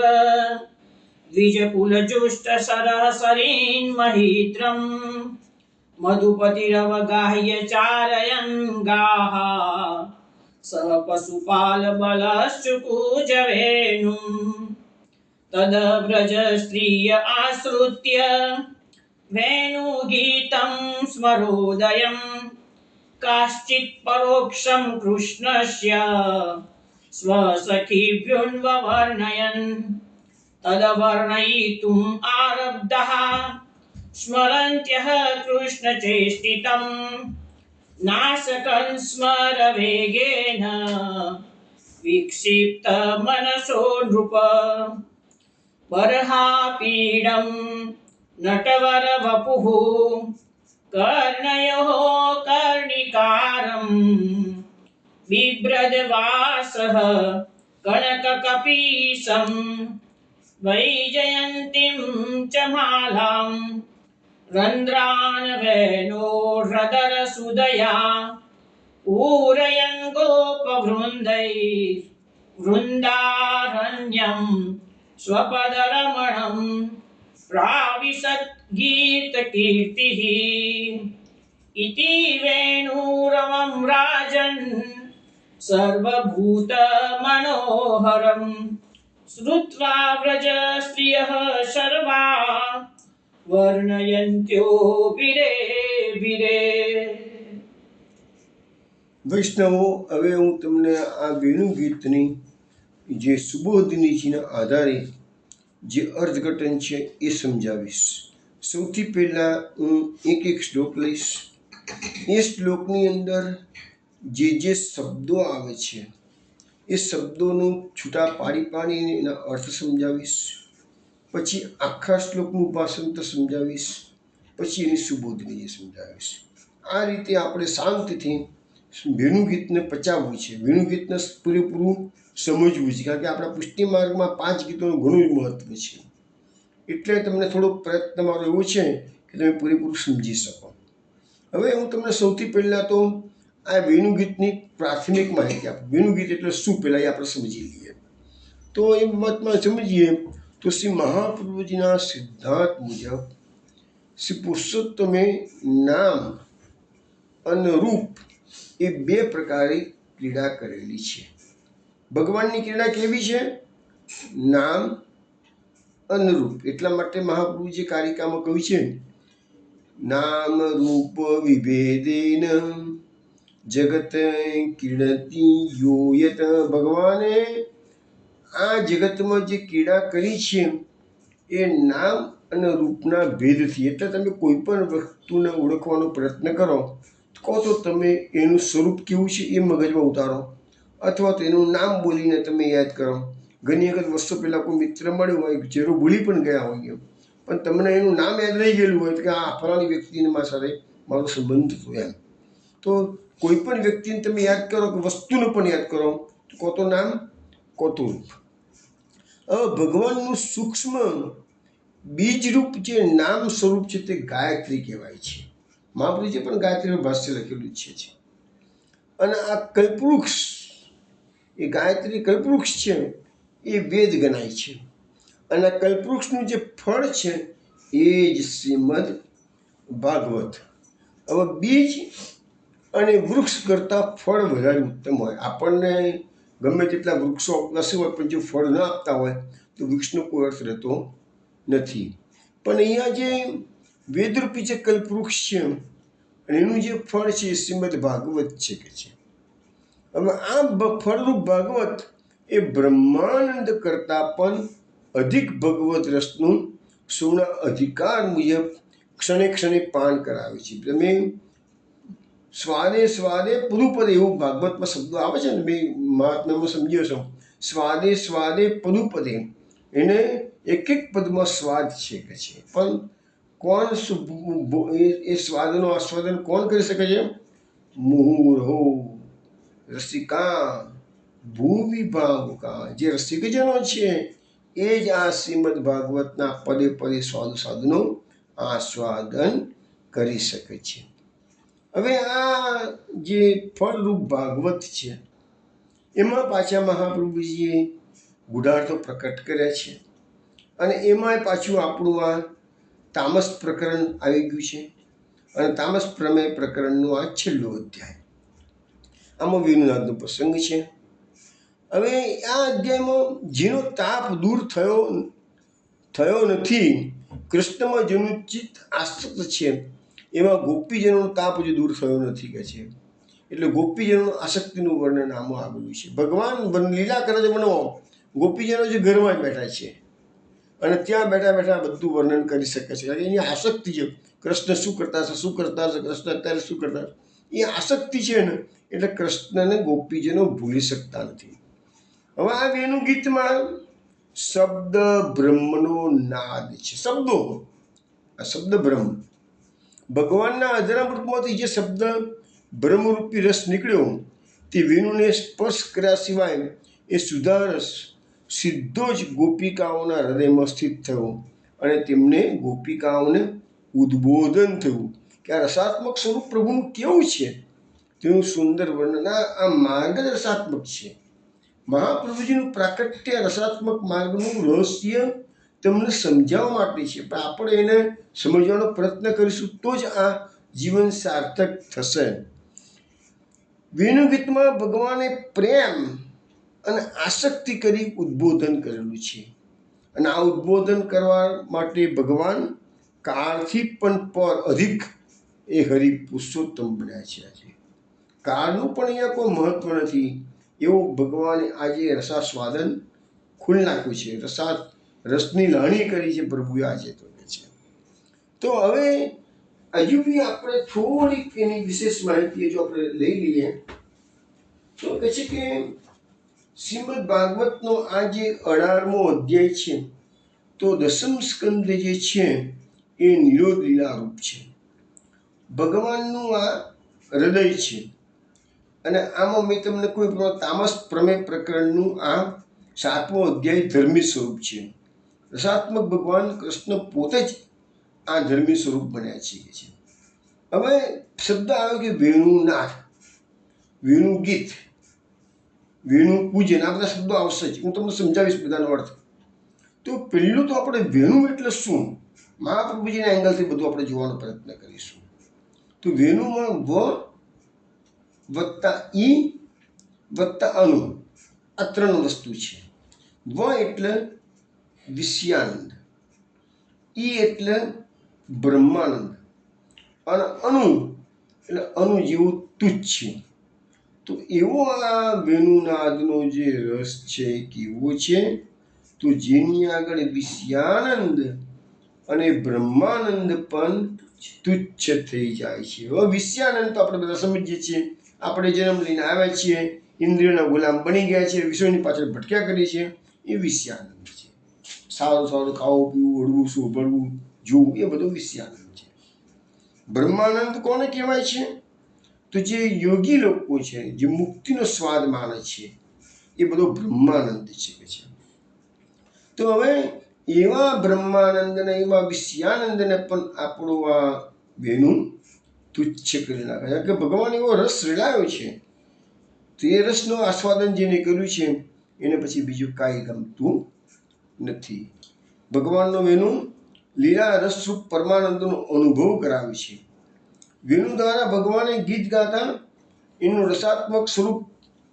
द्विजकुलजुष्टसरसरीन्महीद्रम् मधुपतिरवगाह्य चारयन् गाः सह पशुपालबलश्चुकुजवेणुम् तदव्रजस्त्रिय आश्रित्य वेणुगीतं स्मरोदयम् काश्चित् परोक्षं कृष्णस्य स्वसखीभ्युन्ववर्णयन् तदवर्णयितुम् आरब्धः स्मरन्त्यः कृष्णचेष्टितम् नासकन् स्मरवेगेन વિક્ષિપ્ત મનસો નૃપ બર્હાપીડમ નટવર વપુઃ કર્ણયો કર્ણિકારમ બિભ્રદવાસઃ કનકકપીશમ વૈજયંતીમ ચ માલામ રંદ્રાન વેનો હૃદરસુદયા પૂરયન ગોપવૃંદૈ વૃંદારણ્યમ સ્વપદરમણમ પ્રાવિશત ગીતકીર્તિઃ ઇતિ વેણુરવમ રાજન સર્વભૂતમનોહરમ શ્રુત્વા વ્રજસ્ત્રિયઃ સર્વા વર્ણયન્ત્યો વિરે વિરે. વૈષ્ણવો, હવે હું તમને આ વેણુ ગીતની જે સુબોધનીજીના આધારે જે અર્થઘટન છે એ સમજાવીશ. સૌથી પહેલાં હું એક શ્લોક લઈશ. એ શ્લોકની અંદર જે શબ્દો આવે છે એ શબ્દોનું છૂટા પાડીને એના અર્થ સમજાવીશ. પછી આખા શ્લોકનું ભાષાંતર સમજાવીશ. પછી એની સુબોધની સમજાવીશ. આ રીતે આપણે શાંતિથી વેણુ ગીતને પચાવવું છે. વેણુ ગીતને પૂરેપૂરું સમજવું છે, કારણ કે આપણા પુષ્ટિ માર્ગમાં 5 ગીતોનું ઘણું મહત્વ છે. એટલે તમને થોડો પ્રયત્ન મારો એવો છે કે તમે પૂરેપૂરું સમજી શકો. હવે હું તમને સૌથી પહેલાં તો આ વેણુ ગીતની પ્રાથમિક માહિતી આપું. વેણુ ગીત એટલે શું, પહેલાં એ આપણે સમજી લઈએ. તો એ મતમાં સમજીએ તો શ્રી મહાપ્રભુજીના સિદ્ધાંત મુજબ શ્રી પુરુષોત્તમે નામ અને રૂપ એ 2 પ્રકારે ક્રીડા કરેલી છે. ભગવાનની ક્રીડા કેવી છે? નામ અને રૂપ. એટલા માટે મહાપ્રભુજી કારિકામાં કહ્યું છે, નામ રૂપ વિભેદેન જગત ક્રીડતી યોયત. ભગવાને આ જગતમાં જે ક્રીડા કરી છે એ નામ અને રૂપના ભેદથી. એટલે તમે કોઈ પણ વસ્તુને ઓળખવાનો પ્રયત્ન કરો કહો તો તમે એનું સ્વરૂપ કેવું છે એ મગજમાં ઉતારો, અથવા તો એનું નામ બોલીને તમે યાદ કરો. ઘણી વખત વર્ષો પહેલાં કોઈ મિત્ર મળ્યો હોય, ચહેરો ભૂલી પણ ગયા હોય, પણ તમને એનું નામ યાદ રહી ગયેલું હોય કે આ ફલાણી વ્યક્તિને મારા સાથે મારો સંબંધ હતો એમ. તો કોઈ પણ વ્યક્તિને તમે યાદ કરો કે વસ્તુને પણ યાદ કરો તો કહો તો નામ, કહો તો રૂપ. હવે ભગવાનનું સૂક્ષ્મ બીજરૂપ જે નામ સ્વરૂપ છે તે ગાયત્રી કહેવાય છે. મહાપ્રભુજીએ પણ ગાયત્રીનું ભાષ્ય લખેલું છે. અને આ કલ્પવૃક્ષ, એ ગાયત્રી કલ્પવૃક્ષ છે એ વેદ ગણાય છે. અને આ કલ્પવૃક્ષનું જે ફળ છે એ જ શ્રીમદ ભાગવત. હવે બીજ અને વૃક્ષ કરતાં ફળ વધારે ઉત્તમ હોય. આપણને ગમે તેટલા વૃક્ષો નસી હોય પણ જો ફળ ન આપતા હોય તો વૃક્ષનો કોઈ અર્થ રહેતો નથી. પણ અહીંયા જે વેદરૂપી જે કલ્પવૃક્ષ છે અને એનું જે ફળ છે એ શ્રીમદ ભાગવત છે કે છે. હવે આ ફળરૂપ ભાગવત એ બ્રહ્માનંદ કરતાં પણ અધિક ભગવત રસનું સૌના અધિકાર મુજબ ક્ષણે ક્ષણે પાન કરાવે છે. તમે સ્વાદે સ્વાદે પદુપદે એવું ભાગવતમાં શબ્દો આવે છે ને, મેં મહાત્મામાં સમજ્યો છું. સ્વાદે સ્વાદે પદુપદે, એને એક પદમાં સ્વાદ છે કે છે. પણ કોણ એ સ્વાદનું આસ્વાદન કોણ કરી શકે છે? મુહુર્હો રસિકા ભૂવિભાવકા. જે રસિકજનો છે એ જ આ શ્રીમદ ભાગવતના પદે પદે સ્વાદનું આસ્વાદન કરી શકે છે. હવે આ જે ફળરૂપ ભાગવત છે એમાં પાછા મહાપ્રભુજીએ ગુઢાર્થો પ્રકટ કર્યા છે. અને એમાં પાછું આપણું આ તામસ પ્રકરણ આવી ગયું છે. અને તામસ પ્રમેય પ્રકરણનું આ છેલ્લું અધ્યાય. આમાં વેણુનાથનો પ્રસંગ છે. હવે આ અધ્યાયમાં જેનો તાપ દૂર થયો નથી, કૃષ્ણમાં જેનું ચિત્ત આસક્ત છે એવા ગોપીજનોનો તાપ હજુ દૂર થયો નથી કે છે. એટલે ગોપીજનોનું આસક્તિનું વર્ણન આમાં આવેલું છે. ભગવાન લીલા કરે છે મને ગોપીજનો જે ઘરમાં જ બેઠા છે અને ત્યાં બેઠા બેઠા બધું વર્ણન કરી શકે છે. કારણ કે એની આસક્તિ છે. કૃષ્ણ શું કરતા હશે, શું કરતા હશે, કૃષ્ણ અત્યારે શું કરતા હશે, એ આસક્તિ છે ને એટલે કૃષ્ણને ગોપીજનો ભૂલી શકતા નથી. હવે આ વેણુ ગીતમાં શબ્દ બ્રહ્મનો નાદ છે. શબ્દો, આ શબ્દ બ્રહ્મ, ભગવાનના અજરામૃતમાંથી જે શબ્દ બ્રહ્મરૂપી રસ નીકળ્યો તે વેણુને સ્પર્શ કર્યા સિવાય એ સુધારસ સીધો જ ગોપિકાઓના હૃદયમાં સ્થિત થયો અને તેમને ગોપિકાઓને ઉદ્બોધન થયું કે આ રસાત્મક સ્વરૂપ પ્રભુનું કેવું છે તેનું સુંદર વર્ણન. આ માર્ગ જ રસાત્મક છે. મહાપ્રભુજીનું પ્રાકટ્ય રસાત્મક માર્ગનું રહસ્ય તમને સમજાવવા માટે છે, પણ આપણે એને સમજવાનો પ્રયત્ન કરીશું તો જ આ જીવન સાર્થક થશે. વેણુ ગીતમાં ભગવાને પ્રેમ અને આસક્તિ કરી ઉદ્બોધન કરેલું છે, અને આ ઉદ્બોધન કરવા માટે ભગવાન કાળથી પણ પર અધિક એ હરિ પુરુષોત્તમ બન્યા છે. આજે કાળનું પણ અહીંયા કોઈ મહત્વ નથી, એવું ભગવાને આજે રસાસ્વાદન ખોલી નાખ્યું છે. રસની લાણી કરી છે પ્રભુએ આજે તો છે. તો હવે હજુ બી આપણે થોડીક એની વિશેષ માહિતી જો આપણે લઈ લઈએ તો કહે છે કે શ્રીમદ ભાગવતનો આ જે 18મો અધ્યાય છે તો દસમ સ્કંદ જે છે એ નિરોધ લીલા રૂપ છે. ભગવાનનું આ હૃદય છે, અને આમાં મેં તમને કોઈ તામસ પ્રમેય પ્રકરણનું આ 7મો અધ્યાય ધર્મી સ્વરૂપ છે. રસાત્મક ભગવાન કૃષ્ણ પોતે જ આ ધર્મી સ્વરૂપ બન્યા છે. હવે શબ્દ આવ્યો કે વેણુનાથ, વેણુ ગીત, વેણુ પૂજન, આ બધા શબ્દો આવશે જ. હું તમને સમજાવીશ બધાનો અર્થ. તો પહેલું તો આપણે વેણુ એટલે શું, મહાપ્રભુજીના એંગલથી બધું આપણે જોવાનો પ્રયત્ન કરીશું. તો વેણુમાં વ વત્તા ઈ વત્તા અનુ, આ 3 વસ્તુ છે. વ એટલે વિષયાનંદ, ઈ એટલે બ્રહ્માનંદ, અને અનુ એટલે અનુ જેવું તુચ્છ. તો એવો આ વેણુનાદનો જે રસ છે કેવો છે, તો જેની આગળ વિષયાનંદ અને બ્રહ્માનંદ પણ તુચ્છ થઈ જાય છે. હવે વિષયાનંદ તો આપણે બધા સમજીએ છીએ, આપણે જન્મ લઈને આવ્યા છીએ, ઇન્દ્રિયોના ગુલામ બની ગયા છે, વિષયોની પાછળ ભટક્યા કરીએ છીએ, એ વિષયાનંદ છે. સારું સારું ખાવું પીવું, હળવું શોભળવું, જોવું, એ બધું વિષયાનંદ છે. બ્રહ્માનંદ કોને કહેવાય છે? તો જે યોગી લોકો છે, જે મુક્તિનો સ્વાદ માને છે, એ બધો બ્રહ્માનંદ છે. તો હવે એવા બ્રહ્માનંદને, એવા વિષયાનંદને પણ આપણું આ વેણુ તુચ્છ કરી નાખે છે. કે ભગવાન એવો રસ રેલાયો છે, તો એ રસનું આસ્વાદન જેને કર્યું છે એને પછી બીજું કાંઈ ગમતું નથી. ભગવાનનો વેણુ લીલા રસરૂપ પરમાનંદનો અનુભવ કરાવે છે. વેણુ દ્વારા ભગવાને ગીત ગાતા એનું રસાત્મક સ્વરૂપ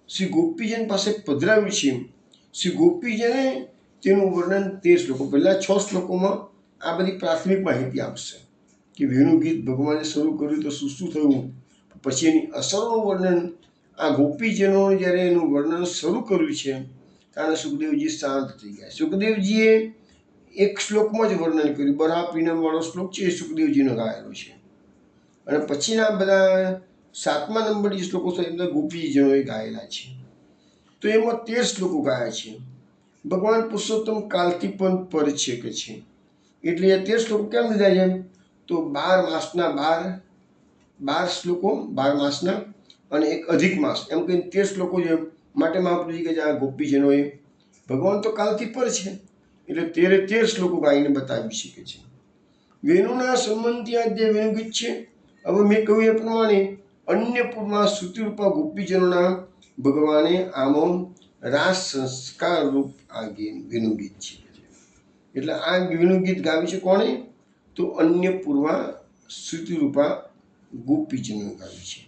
શ્રી ગોપીજન પાસે પધરાવ્યું છે. શ્રી ગોપીજને તેનું વર્ણન 13 શ્લોકો, પહેલા 6 શ્લોકોમાં આ બધી પ્રાથમિક માહિતી આપશે કે વેણુ ગીત ભગવાને શરૂ કર્યું તો શું શું થયું. પછી એની અસરનું વર્ણન આ ગોપીજનોએ જ્યારે એનું વર્ણન શરૂ કર્યું છે ત્યારે સુખદેવજી શાંત થઈ ગયા. સુખદેવજીએ 1 શ્લોકમાં જ વર્ણન કર્યું. બરાહ પીનમ વાળો શ્લોક છે એ સુખદેવજીનો ગાયેલો છે, અને પછીના બધા 7મા નંબર જે શ્લોકો છે એમને ગોપીજનોએ ગાયેલા છે. તો એમાં 13 શ્લોકો ગાયા છે. ભગવાન પુરુષોત્તમ કાલથી પણ પર છે કે છે, એટલે એ 13 શ્લોકો કેમ લીધા છે? તો 12 માસના 12 શ્લોકો, 12 માસના અને એક અધિક માસ, એમ કહીને 13 શ્લોકો છે. માટે મહાપ્રભુજી કહે છે આ ગોપીજનોએ, ભગવાન તો કાલથી પર છે એટલે 13 શ્લોકો ગાઈને બતાવી શકે છે. વેણુના સંબંધી આ જે વેણુ ગીત છે, હવે મેં કહ્યું એ પ્રમાણે અન્યપુરમાં શ્રુતિરૂપા ગોપીજનોના ભગવાને આમો રાસ સંસ્કાર રૂપ આ વેણુ ગીત છે. એટલે આ વેણુ ગીત ગાવ્યું છે કોણે? તો અન્યપૂર્વા શ્રુતિરૂપા ગોપીજનો ગાવ્યું છે.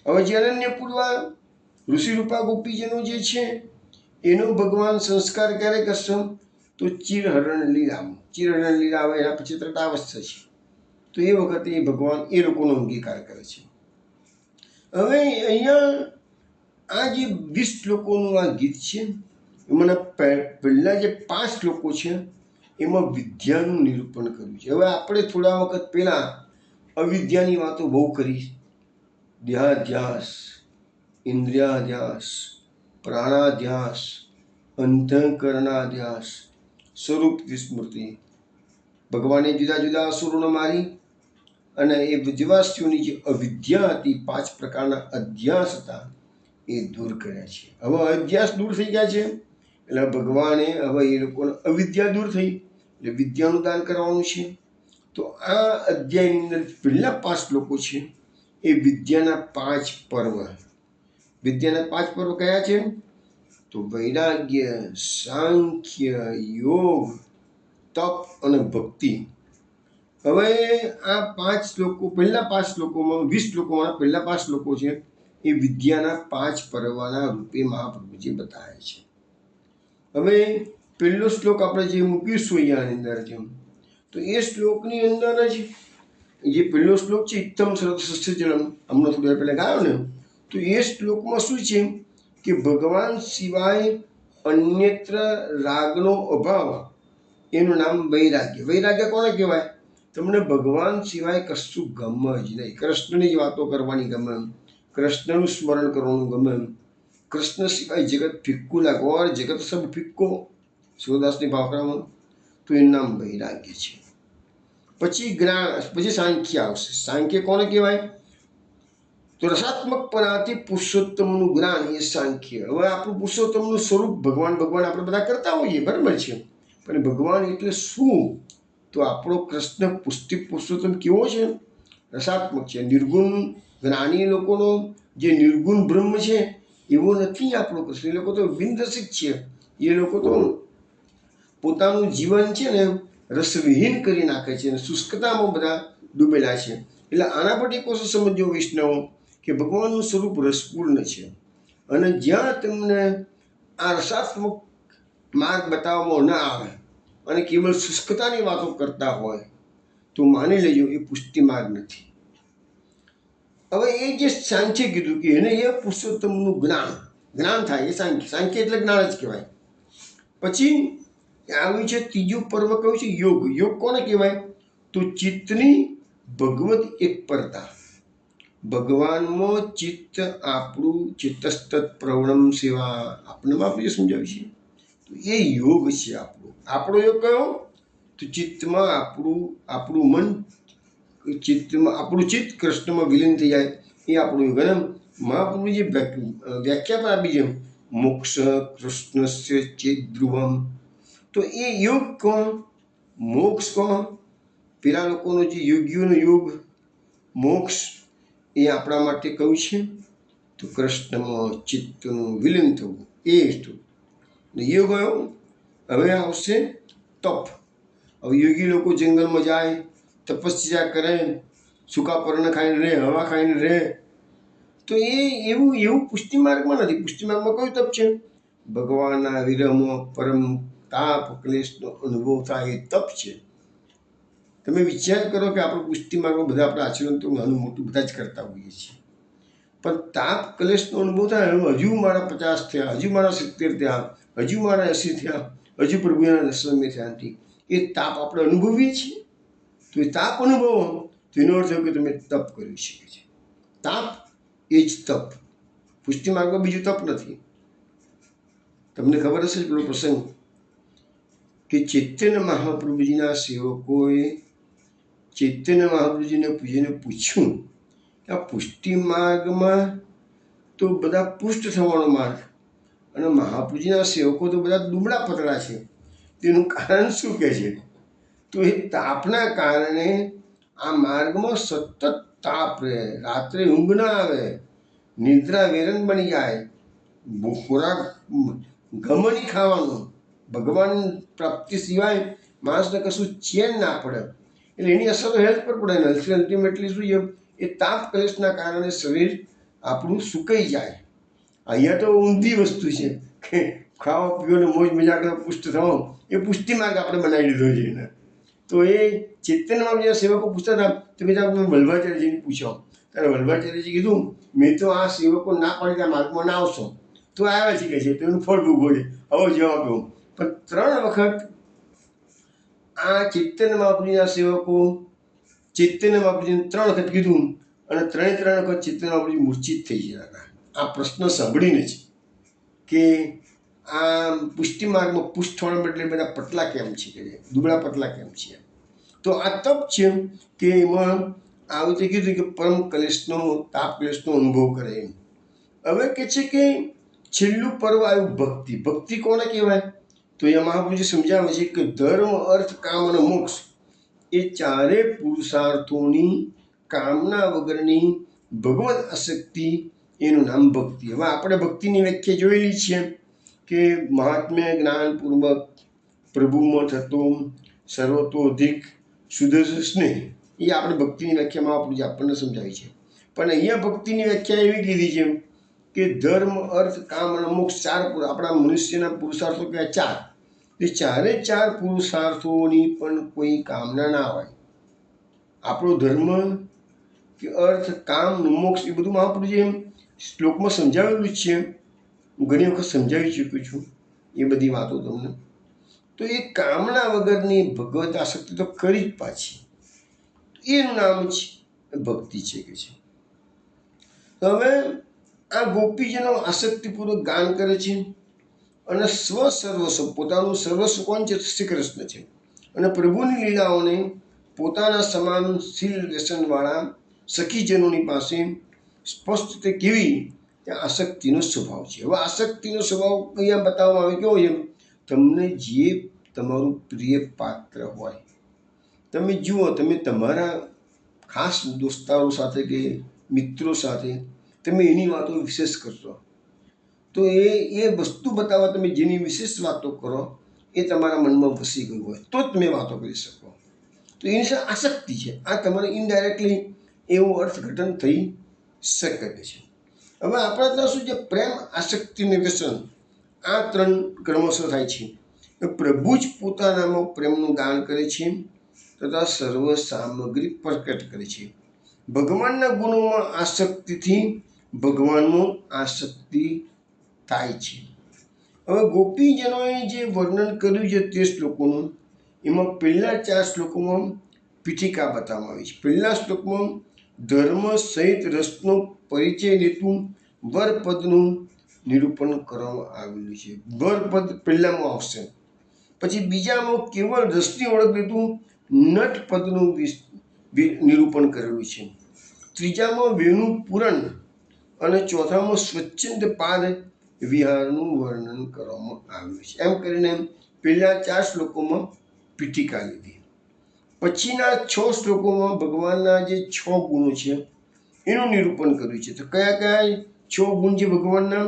હવે જે અન્યપૂર્વા ઋષિરૂપા ગોપીજનો જે છે એનો ભગવાન સંસ્કાર ક્યારે કરશે? તો ચિરહરણ લીલામાં. ચિરહરણ લીલા આવે એના પછી ત્રટાવસ્થા છે, તો એ વખતે ભગવાન એ લોકોનો અંગીકાર કરે છે. હવે અહીંયા આ જે 20 શ્લોકોનું આ ગીત છે એમાંના પહેલા જે 5 શ્લોકો છે એમાં વિદ્યાનું નિરૂપણ કર્યું છે. હવે આપણે થોડા વખત પહેલા અવિદ્યાની વાતો બહુ કરી, દેહાધ્યાસ, ઇન્દ્રિયાધ્યાસ, પ્રાણાધ્યાસ, અંતઃકરણાધ્યાસ, સ્વરૂપ વિસ્મૃતિ. ભગવાને જુદા જુદા અસુરોને મારી અને એ વ્રજવાસીઓની જે અવિદ્યા હતી, 5 પ્રકારના અધ્યાસ હતા, એ દૂર કર્યા છે. હવે અધ્યાસ દૂર થઈ ગયા છે એટલે ભગવાને હવે એ લોકોને અવિદ્યા દૂર થઈ એટલે વિદ્યાનું દાન કરવાનું છે. તો આ અધ્યાયની અંદર પહેલા 5 શ્લોકો છે એ વિદ્યાના 5 પર્વ. વિદ્યાના 5 પર્વ કયા છે? તો વૈરાગ્ય, સાંખ્ય, યોગ, તપ અને ભક્તિ. હવે આ 5 શ્લોકો, પહેલા 5 શ્લોકોમાં, 20 શ્લોકોમાં પહેલા 5 શ્લોકો છે એ વિદ્યાના 5 પર્વના રૂપે મહાપ્રભુજી બતાવે છે. હવે પહેલો શ્લોક આપણે જે મૂકીશું અહીંયાની અંદર જેમ, તો એ શ્લોકની અંદર જ જે પહેલો શ્લોક છે, ઇત્થમ સરત સસ્યજલમ, હમણાં થોડી વાર પહેલાં ગાયો ને, તો એ શ્લોકમાં શું છે કે ભગવાન સિવાય અન્યત્ર રાગનો અભાવ, એનું નામ વૈરાગ્ય. વૈરાગ્ય કોને કહેવાય? તમને ભગવાન સિવાય કશું ગમે જ નહીં. કૃષ્ણની જ વાતો કરવાની ગમે, કૃષ્ણનું સ્મરણ કરવાનું ગમે, કૃષ્ણ સિવાય જગત ફિક્કું લાગે, ઓર જગત સબ ફિક્કો, સુરદાસની ભાવનામાં, તો એનું નામ વૈરાગ્ય છે. પછી જ્ઞાન, પછી સાંખ્ય આવશે. સાંખ્ય કોને કહેવાય? તો રસાત્મકપણાથી પુરુષોત્તમનું જ્ઞાન, એ સાંખ્ય. હવે આપણું પુરુષોત્તમનું સ્વરૂપ ભગવાન ભગવાન આપણે બધા કરતા હોઈએ, બરાબર છે, પણ ભગવાન એટલે શું? તો આપણો કૃષ્ણ પુરુષોત્તમ કેવો છે? રસાત્મક છે. નિર્ગુણ જ્ઞાની લોકોનો જે નિર્ગુણ બ્રહ્મ છે એવો નથી આપણો કૃષ્ણ. એ લોકો તો બિનરસિક છે. એ લોકો તો પોતાનું જીવન છે ને રસવિહીન કરી નાખે છે અને શુષ્કતામાં બધા ડૂબેલા છે. એટલે આના પર એક વસ્તુ સમજો વૈષ્ણવો, કે ભગવાનનું સ્વરૂપ રસપૂર્ણ છે અને જ્યાં તમને આ રસાત્મક માર્ગ બતાવવામાં ના આવે અને કેવળ શુષ્કતાની વાતો કરતા હોય તો માની લેજો એ પુષ્ટિ માર્ગ નથી. હવે એ જે સાંખ્ય કીધું કે એને એ પુરુષોત્તમનું જ્ઞાન થાય, એ સાંખ્ય. સાંખ્ય એટલે જ્ઞાન જ કહેવાય. પછી આવ્યું છે ત્રીજું પર્વ, કયું છે? યોગ. યોગ કોને કહેવાય? તો ચિત્તની ભગવત એક પરતા. ભગવાનમાં ચિત્ત આપણું, ચિત્તસ્તત પ્રવણમ સેવા, આપણે આપણે સમજાવી છે. તો એ યોગ છે આપણો. આપણો યોગ કયો? તો ચિત્તમાં આપણું મન, ચિત્તમાં આપણું ચિત્ત કૃષ્ણમાં વિલીન થઈ જાય, એ આપણું યોગ. અને મહાપ્રભુની જે વ્યાખ્યા પર આપી છે, મોક્ષ કૃષ્ણસ્ય ચેત ધ્રુવમ, તો એ યોગ કોણ? મોક્ષ કોણ? પેલા લોકોનો જે યોગીઓનો યોગ, મોક્ષ, એ આપણા માટે કયું છે? તો કૃષ્ણમાં ચિત્તનું વિલીન થવું, એ વસ્તુ યોગ કયો? હવે આવશે તપ. હવે યોગી લોકો જંગલમાં જાય, તપસ્યા કરે, સૂકા પર્ણ ખાઈને રહે, હવા ખાઈને રહે, તો એ એવું પુષ્ટિ માર્ગમાં નથી. પુષ્ટિ માર્ગમાં કયું તપ છે? ભગવાનના વિરહમાં પરમ તાપ ક્લેશનો અનુભવ થાય, એ તપ છે. તમે વિચાર કરો કે આપણે પુષ્ટિ માર્ગમાં બધા આપણે આચરણ તો નાનું મોટું બધા જ કરતા હોઈએ છીએ, પણ તાપ ક્લેશનો અનુભવ થાય, હજુ મારા 50 થયા, હજુ મારા 70 થયા, હજુ મારા 80 થયા, હજુ પ્રભુના દર્શન થયા નથી, એ તાપ આપણે અનુભવીએ છીએ. તો એ તાપ અનુભવો તો એનો અર્થ એવો કે તમે તપ કરી શકે છે. તાપ એ જ તપ. પુષ્ટિ માર્ગમાં બીજું તપ નથી. તમને ખબર હશે પેલો પ્રસંગ કે ચૈતન્ય મહાપ્રભુજીના સેવકોએ ચૈતન્ય મહાપ્રભુજીને પૂછ્યું કે આ પુષ્ટિ માર્ગમાં તો બધા પુષ્ટ થવાનો માર્ગ અને મહાપ્રભુજીના સેવકો તો બધા દુબળા પતળા છે, તેનું કારણ શું કહે છે? તો એ તાપના કારણે આ માર્ગમાં સતત તાપ રહે, રાત્રે ઊંઘ ના આવે, નિદ્રા વેરન બની જાય, ખોરાક ગમણી ખાવાનું, ભગવાન પ્રાપ્તિ સિવાય માણસને કશું ચેન ના પડે. એટલે એની અસર તો હેલ્થ પર પડે ને. અલ્ટિમેટલી શું છે? એ તાપ ક્લેશના કારણે શરીર આપણું સુકાઈ જાય. અહીંયા તો ઊંધી વસ્તુ છે કે ખાવા પીવાનો મોજ મજા કરે, પુષ્ટ થવાનું, એ પુષ્ટિ માર્ગ આપણે બનાવી લીધો છે એને. તો એ ચૈતન્યમાં જે સેવકો પૂછતા હતા, તમે વલ્ભાચાર્યજીને પૂછો, ત્યારે વલ્ભાચાર્યજી કીધું, મેં તો આ સેવકો ના પાડી આ માર્ગમાં ના આવશો, તો આવ્યા છે કે છે, તો એનું ફળ ભોગવો છે. હવે જવાબ દઉં, પણ 3 વખત આ ચૈતન્ય મહાપ્રભુજીના સેવકો ચૈતન્ય મહાપ્રભુજીને 3 વખત કીધું અને 3 વખત ચૈતન્ય મહાપ્રભુજી મૂર્છિત થઈ ગયા હતા. આ પ્રશ્ન સાંભળીને જ કે આ પુષ્ટિ માર્ગમાં પુષ્ટ થવાના બદલે બધા પતલા કેમ છે કે દુબળા પતલા કેમ છે? તો આ તપ છે કે એમાં આવી રીતે કીધું કે પરમ કલેશનો તાપ ક્લેશનો અનુભવ કરે એમ. હવે કે છે કે છેલ્લું પર્વ આવ્યું ભક્તિ. ભક્તિ કોને કહેવાય? તો એ મહાપુરુષે સમજાવે છે કે ધર્મ, અર્થ, કામ અને મોક્ષ એ ચારે પુરુષાર્થોની કામના વગરની ભગવત આસક્તિ, એનું નામ ભક્તિ. હવે આપણે ભક્તિની વ્યાખ્યા જોયેલી છે કે મહાત્મ્ય જ્ઞાનપૂર્વક પ્રભુમાં થતો સર્વતોધિક સુદર્શ સ્નેહ, એ આપણે ભક્તિની વ્યાખ્યામાં આપણને સમજાવી છે. પણ અહીંયા ભક્તિની વ્યાખ્યા એવી કીધી છે કે ધર્મ, અર્થ, કામ અને મોક્ષ ચાર આપણા મનુષ્યના પુરુષાર્થો કયા? ચાર. એ ચારે ચાર પુરુષાર્થોની પણ કોઈ કામના ના હોય. આપણો ધર્મ કે અર્થ, કામ, મોક્ષ એ બધું મહાપુરુષે શ્લોકમાં સમજાવેલું જ છે. હું ઘણી વખત સમજાવી ચૂક્યો છું એ બધી વાતો તમને. તો એ કામના વગરની ભગવત આસક્તિ તો કરી જ પાછી, એનું નામ જ ભક્તિ છે કે છે. હવે આ ગોપીજનો આસક્તિપૂર્વક ગાન કરે છે અને સર્વસ્વ પોતાનું સર્વસ્વ કોણ છે? શ્રી કૃષ્ણ છે. અને પ્રભુની લીલાઓને પોતાના સમાન શીલ વ્યસનવાળા સખીજનોની પાસે સ્પષ્ટ રીતે કેવી ત્યાં આસક્તિનો સ્વભાવ છે. હવે આસક્તિનો સ્વભાવ અહીંયા બતાવવામાં આવે કેવો છે? તમને જે તમારું પ્રિય પાત્ર હોય, તમે જુઓ, તમે તમારા ખાસ દોસ્તારો સાથે કે મિત્રો સાથે તમે એની વાતો વિશેષ કરશો, તો એ વસ્તુ બતાવવા તમે જેની વિશેષ વાતો કરો એ તમારા મનમાં વસી ગયું હોય તો જ તમે વાતો કરી શકો. તો એની સાથે આસક્તિ છે. આ તમારે ઇનડાયરેક્ટલી એવું અર્થઘટન થઈ શકે છે. હવે આપણા ત્યાં શું છે? પ્રેમ, આસક્તિ અને વ્યસન, આ ત્રણ ક્રમશઃ થાય છે. પ્રભુ જ પોતાનામાં પ્રેમનું ગાન કરે છે તથા સર્વ સામગ્રી પ્રકટ કરે છે. ભગવાનના ગુણોમાં આસક્તિથી ભગવાનમાં આસક્તિ થાય છે. હવે ગોપીજનોએ જે વર્ણન કર્યું છે તે શ્લોકોનું, એમાં પહેલા 4 શ્લોકોમાં પીઠિકા બતાવવામાં આવી છે. પહેલા શ્લોકમાં ધર્મ સહિત રસનો પરિચય લેતું વરપદનું નિરૂપણ કરવામાં આવેલું છે. વરપદ પહેલામાં આવશે. પછી બીજામાં કેવળ રસની ઓળખ લેતું નટપદનું નિરૂપણ કરેલું છે. ત્રીજામાં વેણુ પુરાણ અને ચોથામાં સ્વચ્છંદ પાદ વિહારનું વર્ણન કરવામાં આવ્યું છે. એમ કરીને પહેલા 4 શ્લોકોમાં પીઠિકા લીધી. પછીના 6 શ્લોકોમાં ભગવાનના જે 6 ગુણો છે એનું નિરૂપણ કર્યું છે. તો કયા કયા 6 ગુણ છે ભગવાનના?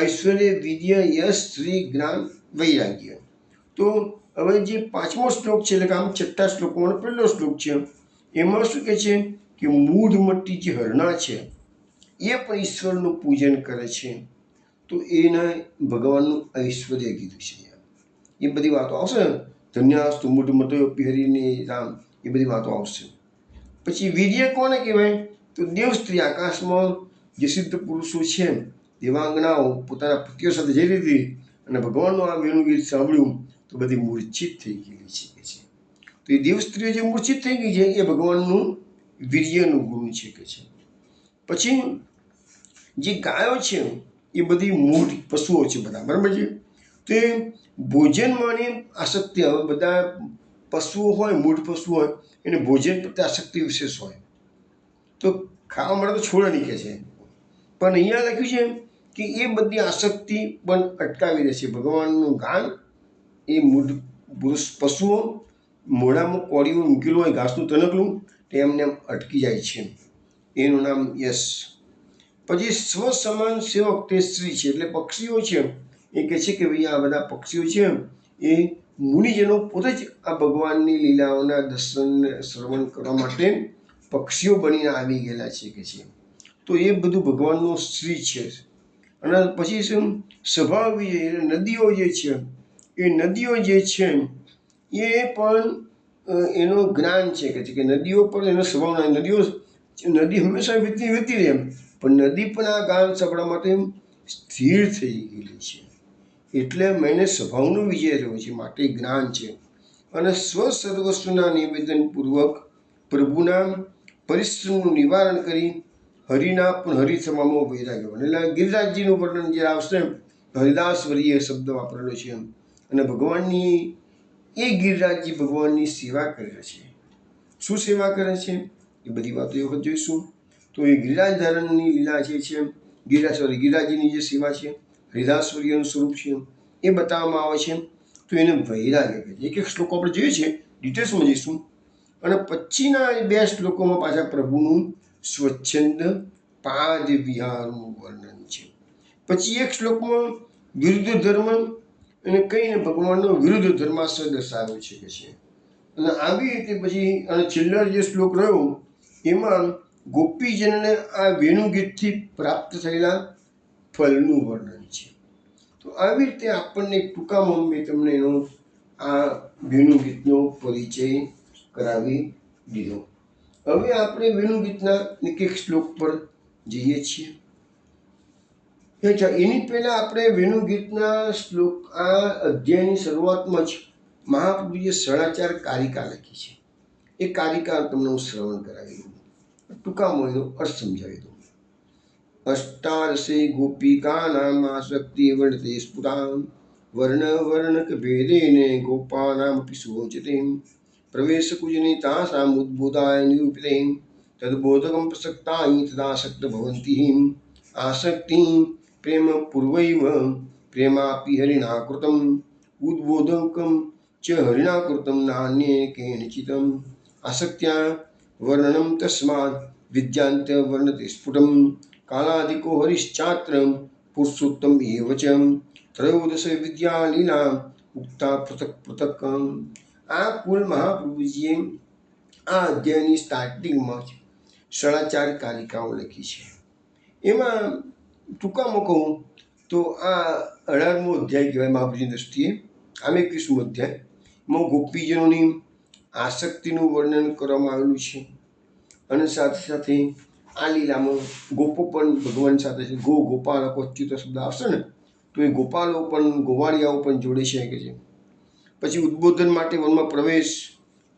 ઐશ્વર્ય, વિદ્ય, યશ, શ્રી, જ્ઞાન, વૈરાગ્ય. તો હવે જે 5મો શ્લોક છે, એટલે કે આમ 6 શ્લોકોનો પહેલો શ્લોક છે, એમાં શું કહે છે કે મૂઢ મટ્ટી જે હરણા છે એ પણ ઈશ્વરનું પૂજન કરે છે, તો એને ભગવાનનું ઐશ્વર્ય કીધું છે. એ બધી વાતો આવશે. ધન્યાસ્તુ મૂઢ મતોપી હરિની રામ, એ બધી વાતો આવશે. પછી વીર્ય કોને કહેવાય? તો દેવ સ્ત્રી, આકાશમાં જે સિદ્ધ પુરુષો છે, દેવાંગનાઓ પોતાના પતિઓ સાથે જઈ હતી અને ભગવાનનું આ વેણુ ગીત સાંભળ્યું તો બધી મૂર્છિત થઈ ગયેલી છે. તો એ દેવ સ્ત્રીઓ જે મૂર્છિત થઈ ગઈ છે એ ભગવાનનું વીર્યનું ગુણ છે કે છે. પછી જે ગાયો છે એ બધી મૂઢ પશુઓ છે બધા, બરાબર છે. તે ભોજનમાંની આસક્તિ, હવે બધા પશુઓ હોય, મૂઢ પશુ હોય, એને ભોજન પ્રત્યે આસક્તિ વિશેષ હોય, તો ખાવા માટે તો છોડે નહીં કે છે. પણ અહીંયા લખ્યું છે કે એ બધી આસક્તિ પણ અટકાવી દે છે. ભગવાનનું ગાન એ મૂઢ પુરુષ પશુઓ મોઢામાં કોળીઓ મૂકેલું હોય, ઘાસનું તનકલું, તે એમને અટકી જાય છે. એનું નામ યશ. પછી સ્વ સમાન સેવક તે સ્ત્રી છે, એટલે પક્ષીઓ છે એ કહે છે કે ભાઈ આ બધા પક્ષીઓ છે એ મુનિજનો પોતે જ આ ભગવાનની લીલાઓના દર્શન શ્રવણ કરવા માટે પક્ષીઓ બનીને આવી ગયેલા છે કે છે. તો એ બધું ભગવાનનો શ્રી છે. અને પછી શું? સ્વભાવ નદીઓ જે છે એ નદીઓ જે છે એ પણ એનો જ્ઞાન છે કે નદીઓ પણ એનો સ્વભાવ, નદી હંમેશા વહેતી રહે, પણ નદી પણ આ ગાન સાંભળવા માટે સ્થિર થઈ ગયેલી છે. એટલે મેને સ્વભાવનો વિજય રહ્યો છે, માટે જ્ઞાન છે. અને સર્વસ્વના નિવેદનપૂર્વક પ્રભુના પરિશ્રમનું નિવારણ કરી હરિના પણ હરિસમામાં વૈરાગ્ય. એટલે ગિરિરાજજીનું વર્ણન જે આવશે હરિદાસવરીય શબ્દ વાપરેલો છે. અને ભગવાનની એ ગિરિરાજજી ભગવાનની સેવા કરે છે. શું સેવા કરે છે એ બધી વાતો એ વખત જોઈશું. તો એ ગિરિરાજ ધારણની લીલા જે છે, ગિરિરાજજીની જે સેવા છે, હરિદાસવરીયનું સ્વરૂપ છે, એ બતાવવામાં આવે છે. તો એને વૈરાગ્ય કહે છે. એક એક શ્લોકો આપણે જોઈએ છે, ડિટેલ્સમાં જઈશું. અને પછીના 2 શ્લોકોમાં પાછા પ્રભુનું સ્વચ્છંદ પાદ વિહારનું વર્ણન છે. પછી એક શ્લોકમાં વિરુદ્ધ ધર્મ અને કહીને ભગવાનનો વિરુદ્ધ ધર્માશય દર્શાવ્યો છે કે છે. અને આવી રીતે પછી અને છેલ્લો જે શ્લોક રહ્યો એમાં ગોપીજનને આ વેણુગીતથી પ્રાપ્ત થયેલા ફળનું વર્ણન છે. તો આવી રીતે આપણને ટૂંકામાં મેં તમને એનો આ વેણુગીતનો પરિચય કરાવી દીધો. હવે આપણે વેણુગીતના એક એક શ્લોક પર જઈએ છીએ. એની પહેલા આપણે વેણુગીતના શ્લોક આ અધ્યાયની શરૂઆતમાં જ મહાપ્રભુજીએ 4.5 કારિકા લખી છે. એ કારિકા તમને હું શ્રવણ કરાવી દઉં, ટૂંકામાં એનો અર્થ સમજાવી દઉં. અષ્ટાદશે ગોપિકાનામ આસક્તિ વર્ણતે સ્ફુટામ વર્ણ વર્ણક ભેદેને ગોપાનામપી સુવોચતે પ્રવેશ કુજને તાસામ ઉદ્બોધાય નિરૂપિતે તદબોધકમ પ્રસક્તાય તદાસક્ત ભવંતી આસક્તિ પ્રેમ પૂર્વૈવ પ્રેમાપી હરિણા કૃતમ ઉદ્બોધકમ ચ હરિણા કૃતમ નાન્યે કેનચિતમ આસક્ત્યા વર્ણનમ તસ્માદ વિદ્યાંત વર્ણતે સ્ફુટમ કાલાદિકો હરિશ્ચાત્ર પુરુષોત્તમ એવ ચ ત્રયોદશ વિદ્યા લીલા ઉક્તા પૃથક પૃથક. આ કુલ મહાપ્રભુજીએ આ અધ્યાયની સ્ટાર્ટિંગમાં જ 4.5 કારિકાઓ લખી છે. એમાં ટૂંકામાં કહું તો આ 18મો અધ્યાય કહેવાય મહાપ્રભુજીની દ્રષ્ટિએ. આમ 21મો અધ્યાય. એમાં ગોપીજનોની આસક્તિનું વર્ણન કરવામાં આવેલું છે. અને સાથે સાથે આ લીલામાં ગોપો પણ ભગવાન સાથે છે. ગોપાલકો અચ્યુત શબ્દ આવશે ને, તો એ ગોપાલો પણ ગોવાળિયાઓ પણ જોડે છે કે છે. પછી ઉદ્બોધન માટે વનમાં પ્રવેશ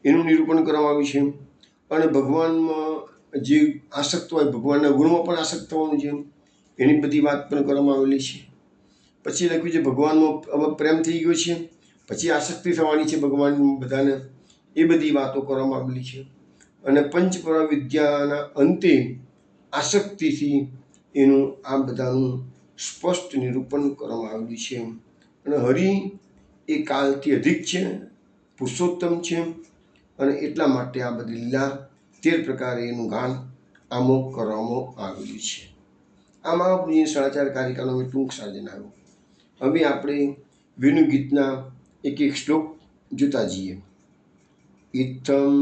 એનું નિરૂપણ કરવામાં આવ્યું છે. અને ભગવાનમાં જે આસક્ત હોય, ભગવાનના ગુણમાં પણ આસક્ત થવાનું છે, એની બધી વાત પણ કરવામાં આવેલી છે. પછી લખ્યું છે ભગવાનમાં હવે પ્રેમ થઈ ગયો છે, પછી આસક્તિ થવાની છે ભગવાન બધાને, એ બધી વાતો કરવામાં આવેલી છે. અને પંચપર વિદ્યાના અંતે આસક્તિથી એનું આ બધાનું સ્પષ્ટ નિરૂપણ કરવામાં આવેલું છે. અને હરિ એ કાલથી અધિક છે, પુરુષોત્તમ છે, અને એટલા માટે આ બધી લીલા 13 પ્રકારે એનું ગાન આમાં કરવામાં આવેલું છે. આ મહાપ્રભુજીની 4.5 કારિકાનો મેં ટૂંક સાર જણાવ્યો. હવે આપણે વેણુગીતના એક એક શ્લોક જોતા જઈએ. ઇત્થં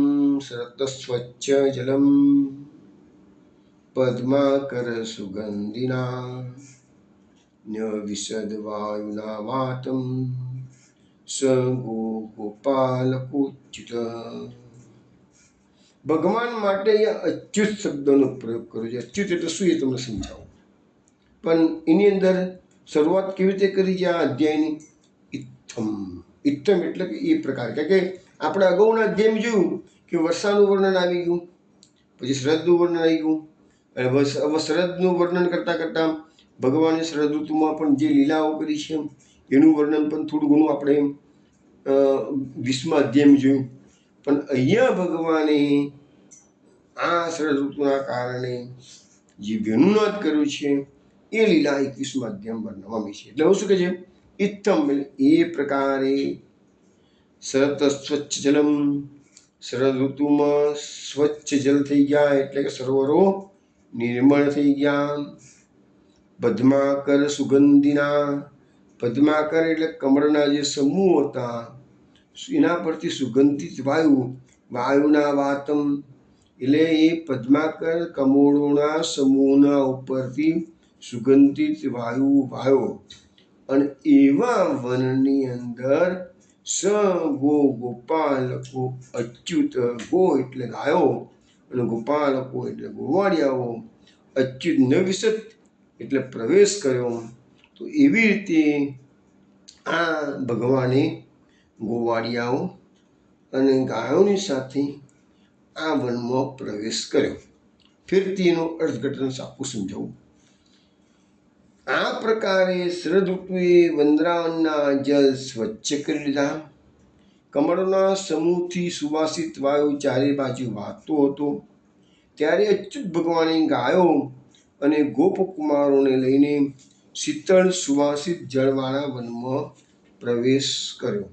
સરત સ્વચ્છ જલમ પદ્માકર સુગંધિના વિશદ વાયુના વાતમ સ ગોપાલકોચ્યુત. ભગવાન માટે અચ્યુત શબ્દનો પ્રયોગ કર્યો છે. અચ્યુત એટલે શું એ તમને સમજાવું. પણ એની અંદર શરૂઆત કેવી રીતે કરી છે આ અધ્યાયની? ઇત્થમ. ઇત્થમ એટલે કે એ પ્રકાર. કારણ કે આપણે અગાઉના અધ્યાયમાં જોયું કે વર્ષાનું વર્ણન આવી ગયું, પછી શરદનું વર્ણન આવી ગયું. અને હવે શરદનું વર્ણન કરતાં કરતાં ભગવાને શરદ ઋતુમાં પણ જે લીલાઓ કરી છે એનું વર્ણન પણ થોડું ઘણું આપણે 20મા અધ્યાયમાં જોયું. પણ અહીંયા ભગવાને આ શરદ ઋતુના કારણે જે વેણુનાદ કર્યું છે એ લીલા 21મા અધ્યાયમાં વર્ણવવામાં છે. એટલે હું શું કહે છે? ઇત્થમ એ પ્રકારે શરત સ્વચ્છ જલમ, શરદ ઋતુમાં સ્વચ્છ જલ થઈ ગયા એટલે કે સરોવરો નિર્મળ થઈ ગયા. પદ્માકર સુગંધીના, પદ્માકર એટલે કમળના જે સમૂહ હતા એના પરથી સુગંધિત વાયુના વાતમ એટલે એ પદ્માકર કમળોના સમૂહના ઉપરથી સુગંધિત વાયુ વાયો. અને એવા વનની અંદર સ ગોપાલકો અચ્યુત. ગો એટલે ગાયો અને ગોપાલકો એટલે ગોવાળિયાઓ. અચ્યુત ન વિશત એટલે પ્રવેશ કર્યો. તો એવી રીતે આ ભગવાને ગોવાળિયાઓ અને ગાયોની સાથે આ વનમાં પ્રવેશ કર્યો. ફરીથી એનું અર્થઘટન આપું સમજાવું. આ પ્રકારે શરદ ઋતુએ વંદરાવનના જલ સ્વચ્છ કરી લીધા. કમળના સમૂહથી સુવાસિત વાયુ ચારે બાજુ વાહતો હતો. ત્યારે અચ્યુત ભગવાને ગાયો અને ગોપકુમારોને લઈને શીતળ સુવાસિત જળવાળા વનમાં પ્રવેશ કર્યો.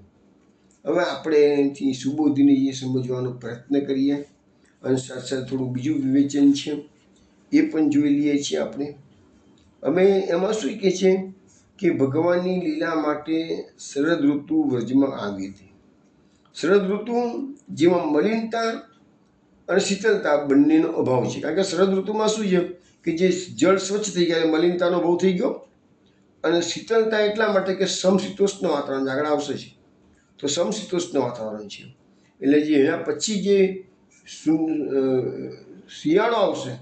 હવે આપણે એથી સુબોધીને જે સમજવાનો પ્રયત્ન કરીએ અને સાથે સાથે થોડું બીજું વિવેચન છે એ પણ જોઈ લઈએ છીએ આપણે. અમે એમાં શું કહે છે કે ભગવાનની લીલા માટે શરદ ઋતુ વ્રજમાં આવી હતી. શરદ ઋતુ જેમાં મલિનતા અને શીતળતા બંનેનો અભાવ છે. કારણ કે શરદ ઋતુમાં શું છે કે જે જળ સ્વચ્છ થઈ ગયા, મલિનતાનો અભાવ થઈ ગયો. અને શીતળતા એટલા માટે કે સમશીતોષ્ણ વાતાવરણ આગળ આવશે છે, તો સમશીતોષ્ણ વાતાવરણ છે. એટલે જે એના પછી જે શિયાળો આવશે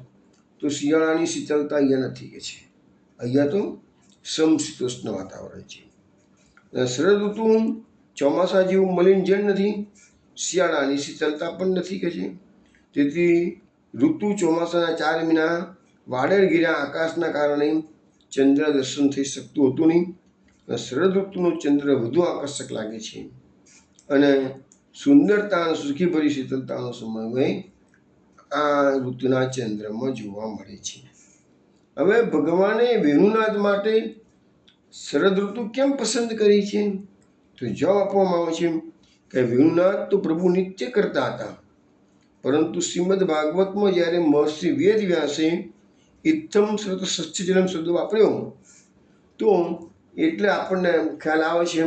તો શિયાળાની શીતળતા અહીંયા નથી કે છે, અહીંયા તો સમશીતોષ્ણ વાતાવરણ છે. શરદ ઋતુ ચોમાસા જેવું મલિન જળ નથી, શિયાળાની શીતળતા પણ નથી કે છે. તેથી ઋતુ ચોમાસાના 4 મહિના વાદળ ઘેરા આકાશના કારણે ચંદ્ર દર્શન થઈ શકતું હતું નહીં. શરદ ઋતુનો ચંદ્ર વધુ આકર્ષક લાગે છે અને સુંદરતા અને સુખીભરી શીતળતાનો સમન્વય આ ઋતુના ચંદ્રમાં જોવા મળે છે. હવે ભગવાને વેણુનાદ માટે શરદ ઋતુ કેમ પસંદ કરી છે? તો જવાબ આપવામાં આવે છે કે વેણુનાદ તો પ્રભુ નિત્ય કરતા હતા, પરંતુ શ્રીમદ ભાગવતમાં જ્યારે મહર્ષિ વેદ વ્યાસે ઇત્થમ શ્રત સચ્ચિજલમ શબ્દ વાપર્યો તો એટલે આપણને ખ્યાલ આવે છે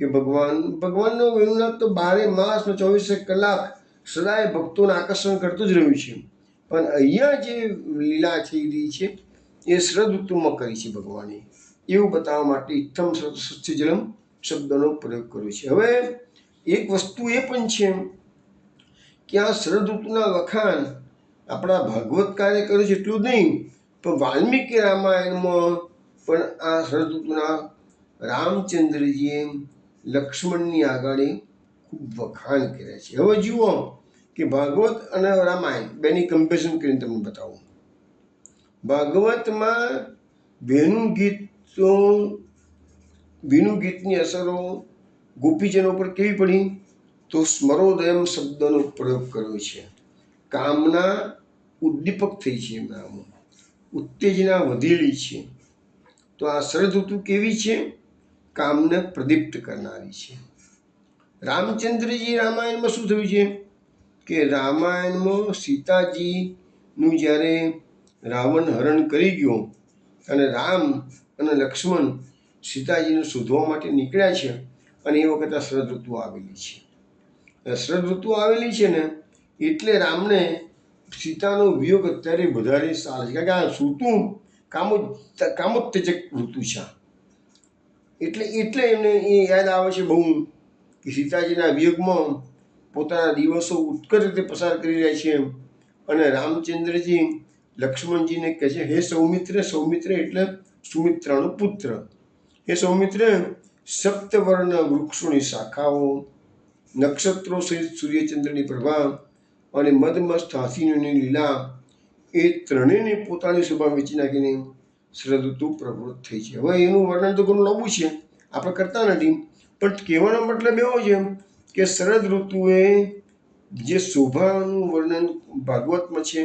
કે ભગવાનનો વેણુનાદ તો 12 માસ 24 કલાક સદાય ભક્તોને આકર્ષણ કરતું જ રહ્યું છે. પણ અહીંયા જે લીલા થઈ રહી છે એ શરદ ઋતુમાં કરી છે ભગવાને, એવું બતાવવા માટે ઇત્થમ શ્રત સચ્ચિજલમ શબ્દનો પ્રયોગ કર્યો છે. હવે એક વસ્તુ એ પણ છે કે આ શરદ ઋતુના વખાણ આપણા ભાગવતકારે કર્યું છે એટલું જ નહીં, પણ વાલ્મીકી રામાયણમાં પણ આ શરદ ઋતુના રામચંદ્રજીએ લક્ષ્મણની આગળ ખૂબ વખાણ કર્યા છે. હવે જુઓ કે ભાગવત અને રામાયણ બેની કમ્પેરિઝન કરીને તમને બતાવું. ભાગવતમાં વેણુ ગીતની અસરો ગોપીજનો પર કેવી પડી? તો સ્મરોદયમ શબ્દનો પ્રયોગ કર્યો છે. કામના ઉદ્દીપક થઈ છે, એમનામાં ઉત્તેજના વધેલી છે. તો આ શરદ ઋતુ કેવી છે? કામને પ્રદીપ્ત કરનારી છે. રામચંદ્રજી રામાયણમાં શું થયું છે કે રામાયણમાં સીતાજીનું જ્યારે રાવણ હરણ કરી ગયો અને રામ અને લક્ષ્મણ સીતાજીને શોધવા માટે નીકળ્યા છે અને એ વખતે શરદ ઋતુ આવેલી છે. શરદ ઋતુ આવેલી છે ને એટલે રામને સીતાનો વિયોગ અત્યારે વધારે સાલ છે. કારણ કે આ ઋતુ કામોત્તેજક ઋતુ છે. એટલે એમને એ યાદ આવે છે બહુ કે સીતાજીના વિયોગમાં પોતાના દિવસો ઉત્કટ રીતે પસાર કરી રહ્યા છે. અને રામચંદ્રજી લક્ષ્મણજીને કહે છે, હે સૌમિત્ર. સૌમિત્ર એટલે સુમિત્રાનો પુત્ર. હે સૌમિત્ર, સપ્તવર્ણ વૃક્ષોની શાખાઓ, નક્ષત્રો સહિત સૂર્યચંદ્રની પ્રભા અને મદમસ્ત હાથીની લીલા એ ત્રણેયને પોતાની શોભા વેચી નાખીને શરદ ઋતુ પ્રવૃત્ત થઈ છે. હવે એનું વર્ણન તો ઘણું લાંબુ છે, આપણે કરતા નથી, પણ કહેવાનો મતલબ એવો છે કે શરદ ઋતુએ જે શોભાનું વર્ણન ભાગવતમાં છે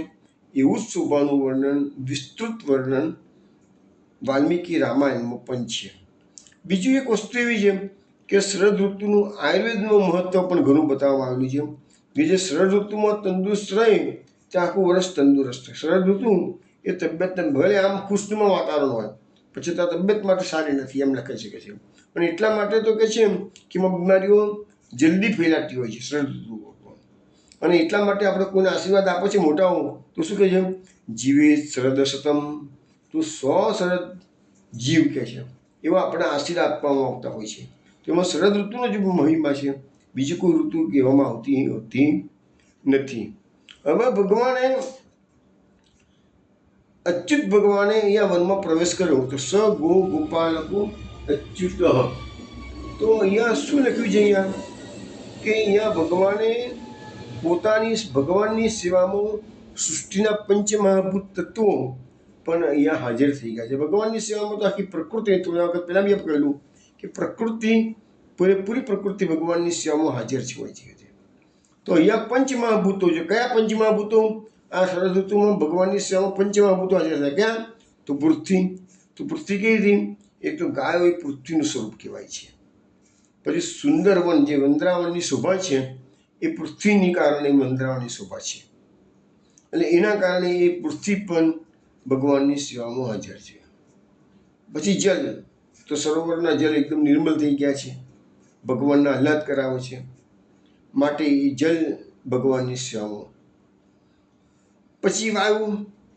એવું જ શોભાનું વર્ણન, વિસ્તૃત વર્ણન વાલ્મીકી રામાયણમાં પણ છે. બીજું એક વસ્તુ એવી છે કે શરદ ઋતુનું આયુર્વેદનું મહત્વ પણ ઘણું બતાવવામાં આવેલું છે કે જે શરદ ઋતુમાં તંદુરસ્ત રહે તે આખું વર્ષ તંદુરસ્ત રહે. શરદ ઋતુ એ તબિયતને ભલે આમ ખુશનુમા વાતાવરણ હોય પછી તો તબિયત માટે સારી નથી એમ લખાઈ શકે છે. પણ એટલા માટે તો કે છે કે એમાં બીમારીઓ જલ્દી ફેલાતી હોય છે શરદ ઋતુ. અને એટલા માટે આપણે કોઈને આશીર્વાદ આપે છે મોટાઓ તો શું કહે છે? જીવે શરદ શતમ, તું 100 શરદ જીવ કહે છે. એવા આપણે આશીર્વાદ આપવામાં આવતા હોય છે. તેમાં શરદ ઋતુનો જ મહિમા છે, બીજી કોઈ ઋતુ કહેવામાં આવતી નથી. હવે ભગવાને અચ્યુત ભગવાને અહીંયા વનમાં પ્રવેશ કર્યો તો સ ગો ગોપાલકો અચ્યુત. તો અહીંયા શું લખ્યું છે? અહીંયા કે અહીંયા ભગવાને ભગવાનની સેવામાં સૃષ્ટિના પંચમહાભૂત તત્વો પણ અહીંયા હાજર થઈ ગયા છે. ભગવાનની સેવામાં તો આખી પ્રકૃતિ, થોડા વખત પહેલાં બી આપણે કહેલું કે પ્રકૃતિ, પૂરેપૂરી પ્રકૃતિ ભગવાનની સેવામાં હાજર છે હોય છે. તો અહીંયા પંચમહાભૂતો છે. કયા પંચમહાભૂતો? આ શરદ ઋતુમાં ભગવાનની સેવામાં પંચમહાભૂતો હાજર થાય. ક્યાં? તો પૃથ્વી. તો પૃથ્વી કઈ હતી? એક તો ગાય હોય, પૃથ્વીનું સ્વરૂપ કહેવાય છે. પછી સુંદરવન, જે વંદરાવનની શોભા છે એ પૃથ્વીની કારણે વંદરાવનની શોભા છે, એટલે એના કારણે એ પૃથ્વી પણ ભગવાનની સેવામાં હાજર છે. પછી જલ, તો સરોવરના જલ એકદમ નિર્મલ થઈ ગયા છે, ભગવાનના આહ્લાદ કરાવે છે, માટે એ જલ ભગવાનની સેવામાં. પછી વાયુ,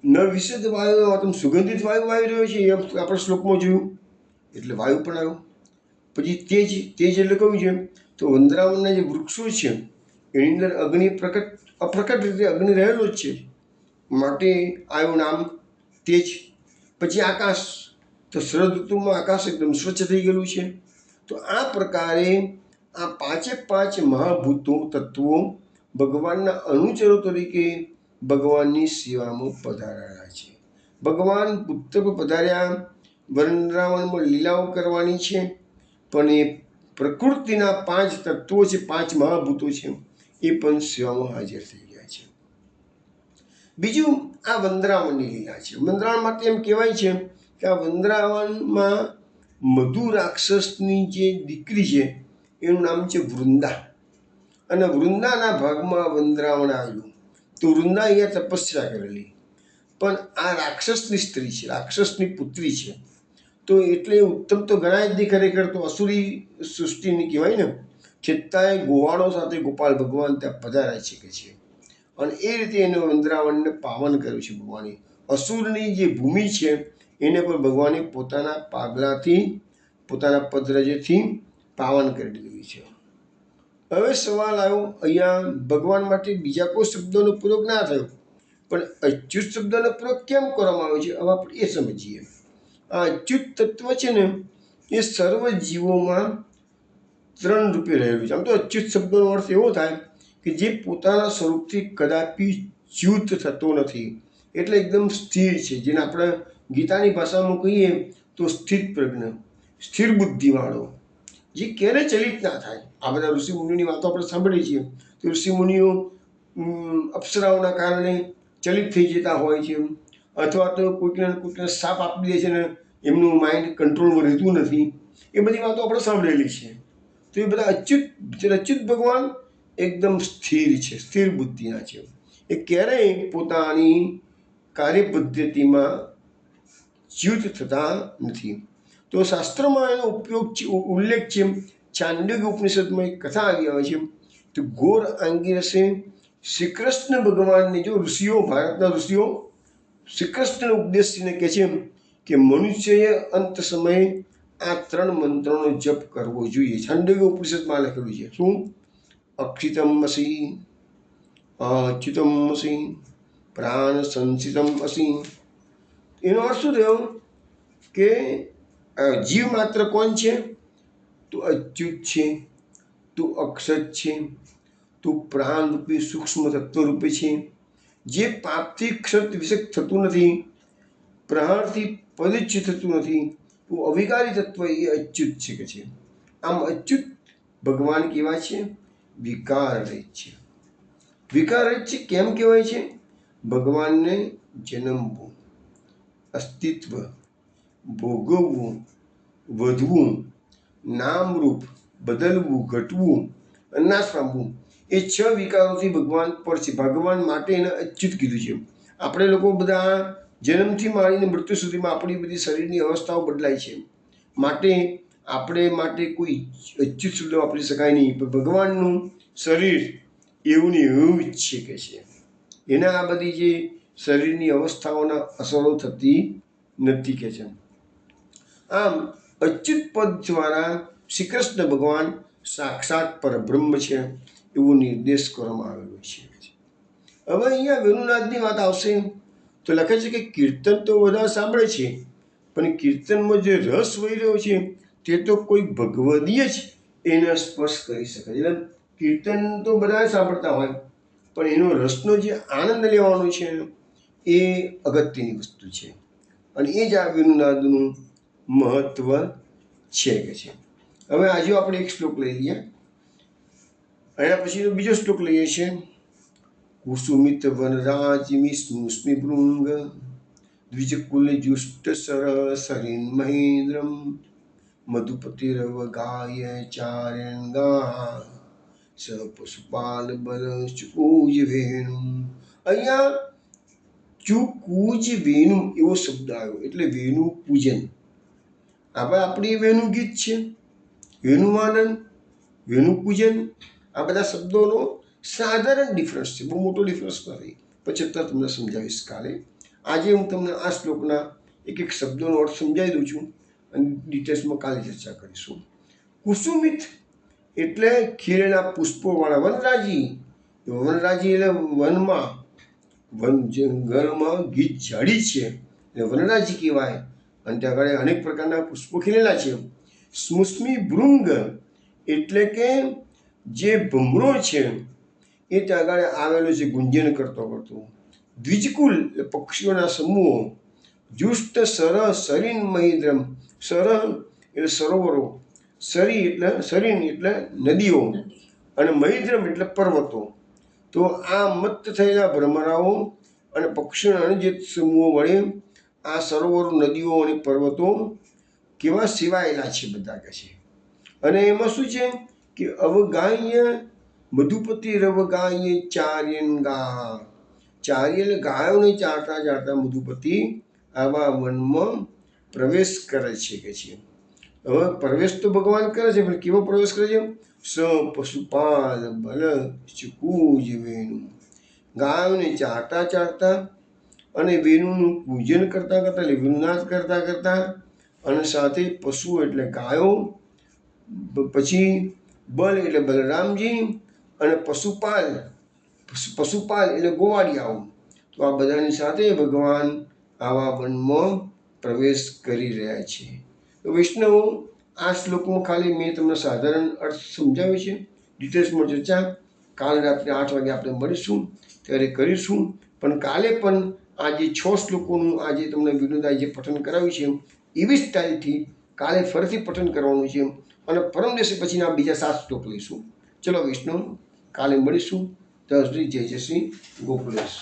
ન વિશુદ્ધ વાયુ, તમે સુગંધિત વાયુ આવી રહ્યો છે, એ આપણા શ્લોકમાં જોયું, એટલે વાયુ પણ આવ્યું. પછી તેજ, તેજ એટલે કયું છે? તો વંદરાવનના જે વૃક્ષો છે એની અંદર અગ્નિ અપ્રકટ રીતે અગ્નિ રહેલો જ છે, માટે આવ્યું નામ તેજ. પછી આકાશ, તો શરદ ઋતુમાં આકાશ એકદમ સ્વચ્છ થઈ ગયેલું છે. તો આ પ્રકારે આ પાંચ મહાભૂતો તત્વો ભગવાનના અનુચરો તરીકે ભગવાનની સેવામાં પધારેલા છે. ભગવાન પુત્ર પર પધાર્યા, વૃંદાવનમાં લીલાઓ કરવાની છે, પણ એ પ્રકૃતિના 5 તત્વો છે, 5 મહાભૂતો છે, એ પણ સેવામાં હાજર થઈ ગયા છે. બીજું આ વૃંદાવનની લીલા છે. વૃંદાવન માટે એમ કહેવાય છે કે આ વૃંદાવનમાં મધુ રાક્ષસની જે દીકરી છે એનું નામ છે વૃંદા, અને વૃંદાના ભાગમાં વૃંદાવન આવેલું. તો વૃંદા અહીંયા તપસ્યા કરેલી, પણ આ રાક્ષસની સ્ત્રી છે, રાક્ષસની પુત્રી છે, તો એટલે ઉત્તમ તો ગણાય જ નહીં. ખરેખર તો અસુરી સૃષ્ટિની કહેવાય ને, છતાંય ગોવાળો સાથે ગોપાલ ભગવાન ત્યાં પધારાઈ શકે છે, અને એ રીતે એને વૃંદાવનને પાવન કર્યું છે ભગવાને. અસુરની જે ભૂમિ છે એને પણ ભગવાને પોતાના પાગલાથી, પોતાના પદરજથી પાવન કરી દીધું છે. હવે સવાલ આવ્યો અહીંયા, ભગવાન માટે બીજા કોઈ શબ્દોનો પ્રયોગ ના થયો, પણ અચ્યુત શબ્દનો પ્રયોગ કેમ કરવામાં આવ્યો છે? હવે આપણે એ સમજીએ. આ અચ્યુત તત્વ છે ને એ સર્વ જીવોમાં 3 રૂપે રહેલું છે. આમ તો અચ્યુત શબ્દનો અર્થ એવો થાય કે જે પોતાના સ્વરૂપથી કદાપી ચ્યુત થતો નથી, એટલે એકદમ સ્થિર છે, જેને આપણે ગીતાની ભાષામાં કહીએ તો સ્થિત પ્રજ્ઞ, સ્થિર બુદ્ધિવાળો, જે ક્યારે ચલિત ના થાય. આ બધા ઋષિ મુનિની વાતો આપણે સાંભળીએ છીએ, તો ઋષિ મુનિઓ અપ્સરાઓના કારણે ચલિત થઈ જતા હોય છે, અથવા તો કોઈકને સાપ આપી દે છે ને એમનું માઇન્ડ કંટ્રોલમાં રહેતું નથી. એ બધી વાતો આપણે સાંભળેલી છે. તો એ બધા અચ્યુત ભગવાન એકદમ સ્થિર છે, સ્થિર બુદ્ધિના છે, એ ક્યારેય પોતાની કાર્ય પદ્ધતિમાં ચ્યુત થતા નથી. તો શાસ્ત્રમાં એનો ઉલ્લેખ છે. છાંદોગ્ય ઉપનિષદમાં એક કથા આવી આવે છે, તો ઘોર આંગિરસે શ્રી કૃષ્ણ ભગવાનને, જો ઋષિઓ, ભારતના ઋષિઓ શ્રી કૃષ્ણને ઉપદેશીને કહે છે કે મનુષ્યએ અંત સમયે આ 3 મંત્રોનો જપ કરવો જોઈએ. છાંદોગ્ય ઉપનિષદમાં લખેલું છે. શું? અક્ષિતમ અસી, અચ્યુતમ અસી, પ્રાણ સંસિતમ અસી. એનો અર્થ શું થયો કે જીવ માત્ર કોણ છે? તો અચ્યુત છે, તો અક્ષત છે, તો પ્રાણ રૂપે સૂક્ષ્મ તત્વ રૂપે છે, જે પાપથી ક્ષત વિષક થતું નથી, પ્રહારથી પદચ્છ થતું નથી, તો અવિકારી તત્વ એ અચ્યુત છે કે છે. આમ અચ્યુત ભગવાન કેવા છે? વિકાર રહિત છે. વિકાર રહિત છે કેમ કહેવાય છે? ભગવાનને જન્મવું, અસ્તિત્વ, ભોગવવું, વધવું, નામરૂપ, બદલવું, ઘટવું અને નાશ પામવું, એ 6 વિકારોથી ભગવાન પર છે. ભગવાન માટે એને અચ્યુત કીધું છે. આપણે લોકો બધા જન્મથી માંડીને મૃત્યુ સુધીમાં આપણી બધી શરીરની અવસ્થાઓ બદલાય છે, માટે કોઈ અચ્યુત શબ્દ વાપરી શકાય નહીં. પણ ભગવાનનું શરીર એવું ને એવું જ છે કે છે, એના આ બધી જે શરીરની અવસ્થાઓના અસરો થતી નથી કે છે. આમ અચ્યુત પદ દ્વારા શ્રી કૃષ્ણ ભગવાન સાક્ષાત પરબ્રહ્મ છે એવું નિર્દેશ કરવામાં આવેલો છે. હવે અહીંયા વેણુનાથની વાત આવશે તો લખે છે કે કીર્તન તો બધા સાંભળે છે, પણ કીર્તનમાં જે રસ વહી રહ્યો છે તે તો કોઈ ભગવદીય જ એને સ્પર્શ કરી શકે. એટલે કીર્તન તો બધા સાંભળતા હોય, પણ એનો રસનો જે આનંદ લેવાનો છે એ અગત્યની વસ્તુ છે. અને એ જ આ વેણુનાદનું મહત્વ છે કે છે. હવે આજે આપણે એક શ્લોક લઈ લઈએ. એના પછીનો બીજો શ્લોક લઈએ છીએ. કુસુમિત વનરાજિમી સ્નુષ્મિ ભૃંગ દ્વિજકુલ જુષ્ટ સર સરિન મહેન્દ્રમ મધુપતિરવગાય ચાર્યંગા સ પશુપાલ બલ ચુકુજ વેણુ. અહીંયા ચુકુજ વેણુ એવો શબ્દ આવ્યો એટલે વેણુ પૂજન. હવે આપણી વેણુ ગીત છે, વેણુમાનન, વેણુ પૂજન, આ બધા શબ્દોનો સાધારણ ડિફરન્સ છે, બહુ મોટો ડિફરન્સ નથી. પછી છતાં તમને સમજાવીશ કાલે. આજે હું તમને આ શ્લોકના એક એક શબ્દોનો અર્થ સમજાવી દઉં છું અને ડિટેલ્સમાં કાલે ચર્ચા કરીશું. કુસુમિત એટલે ખીલેલા પુષ્પોવાળા વનરાજી. વનરાજી એટલે વનમાં, વન જંગલમાં ગીત ઝાડી છે એટલે વનરાજી કહેવાય. અને ત્યાં આગળ અનેક પ્રકારના પુષ્પો ખીલેલા છે. સ્મુસ્મી ભૃંગ એટલે કે જે ભમરો છે એ ત્યાં આગળ આવેલો છે ગુંજન કરતો કરતો. દ્વિજકુલ એટલે પક્ષીઓના સમૂહો. જુષ્ટ સર સરીન મહિદ્રમ, સર એટલે સરોવરો, સરી એટલે સરીન એટલે નદીઓ, અને મહિદ્રમ એટલે પર્વતો. તો આ મત્ત થયેલા ભ્રમરાઓ અને પક્ષીઓના અનુજિત સમૂહો વડે આ સરોવરો, નદીઓ અને પર્વતો કેવા સેવાયેલા છે બધા કે છે. અને એમાં શું છે કે અવગાહ્ય મધુપતિ રવગાહ્ય ચાર્યંગા. ચાર્ય એટલે ગાયોને ચારતા ચારતા મધુપતિ આવા વનમાં પ્રવેશ કરે છે કે છે. હવે પ્રવેશ તો ભગવાન કરે છે, પણ કેવો પ્રવેશ કરે છે? સ પશુપાલ બલ ચુકુજ વેણુ. ગાયોને ચારતા ચારતા અને વેણુનું પૂજન કરતા કરતા એટલે વેણુનાદ કરતા કરતા, અને સાથે પશુ એટલે ગાયો, પછી બલ એટલે બલરામજી, અને પશુપાલ, પશુપાલ એટલે ગોવાળિયાઓ. તો આ બધાની સાથે ભગવાન આવા વનમાં પ્રવેશ કરી રહ્યા છે. તો વૈષ્ણવ, આ શ્લોકમાં ખાલી મેં તમને સાધારણ અર્થ સમજાવ્યો છે. ડિટેલ્સમાં ચર્ચા કાલ રાત્રે 8 વાગે આપણે મળીશું ત્યારે કરીશું. પણ કાલે પણ આ જે 6 શ્લોકોનું આજે તમને વિનોદાએ જે પઠન કરાવ્યું છે એવી જ સ્ટાઇલથી કાલે ફરીથી પઠન કરવાનું છે. અને પરમ દિવસે પછીના બીજા 7 શ્લોક લઈશું. ચલો વૈષ્ણવ, કાલે મળીશું. ત્યાં સુધી જય જય શ્રી ગોકુલેશ.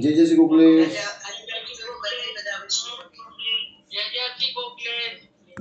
જય જય શ્રી ગોકુલેશ.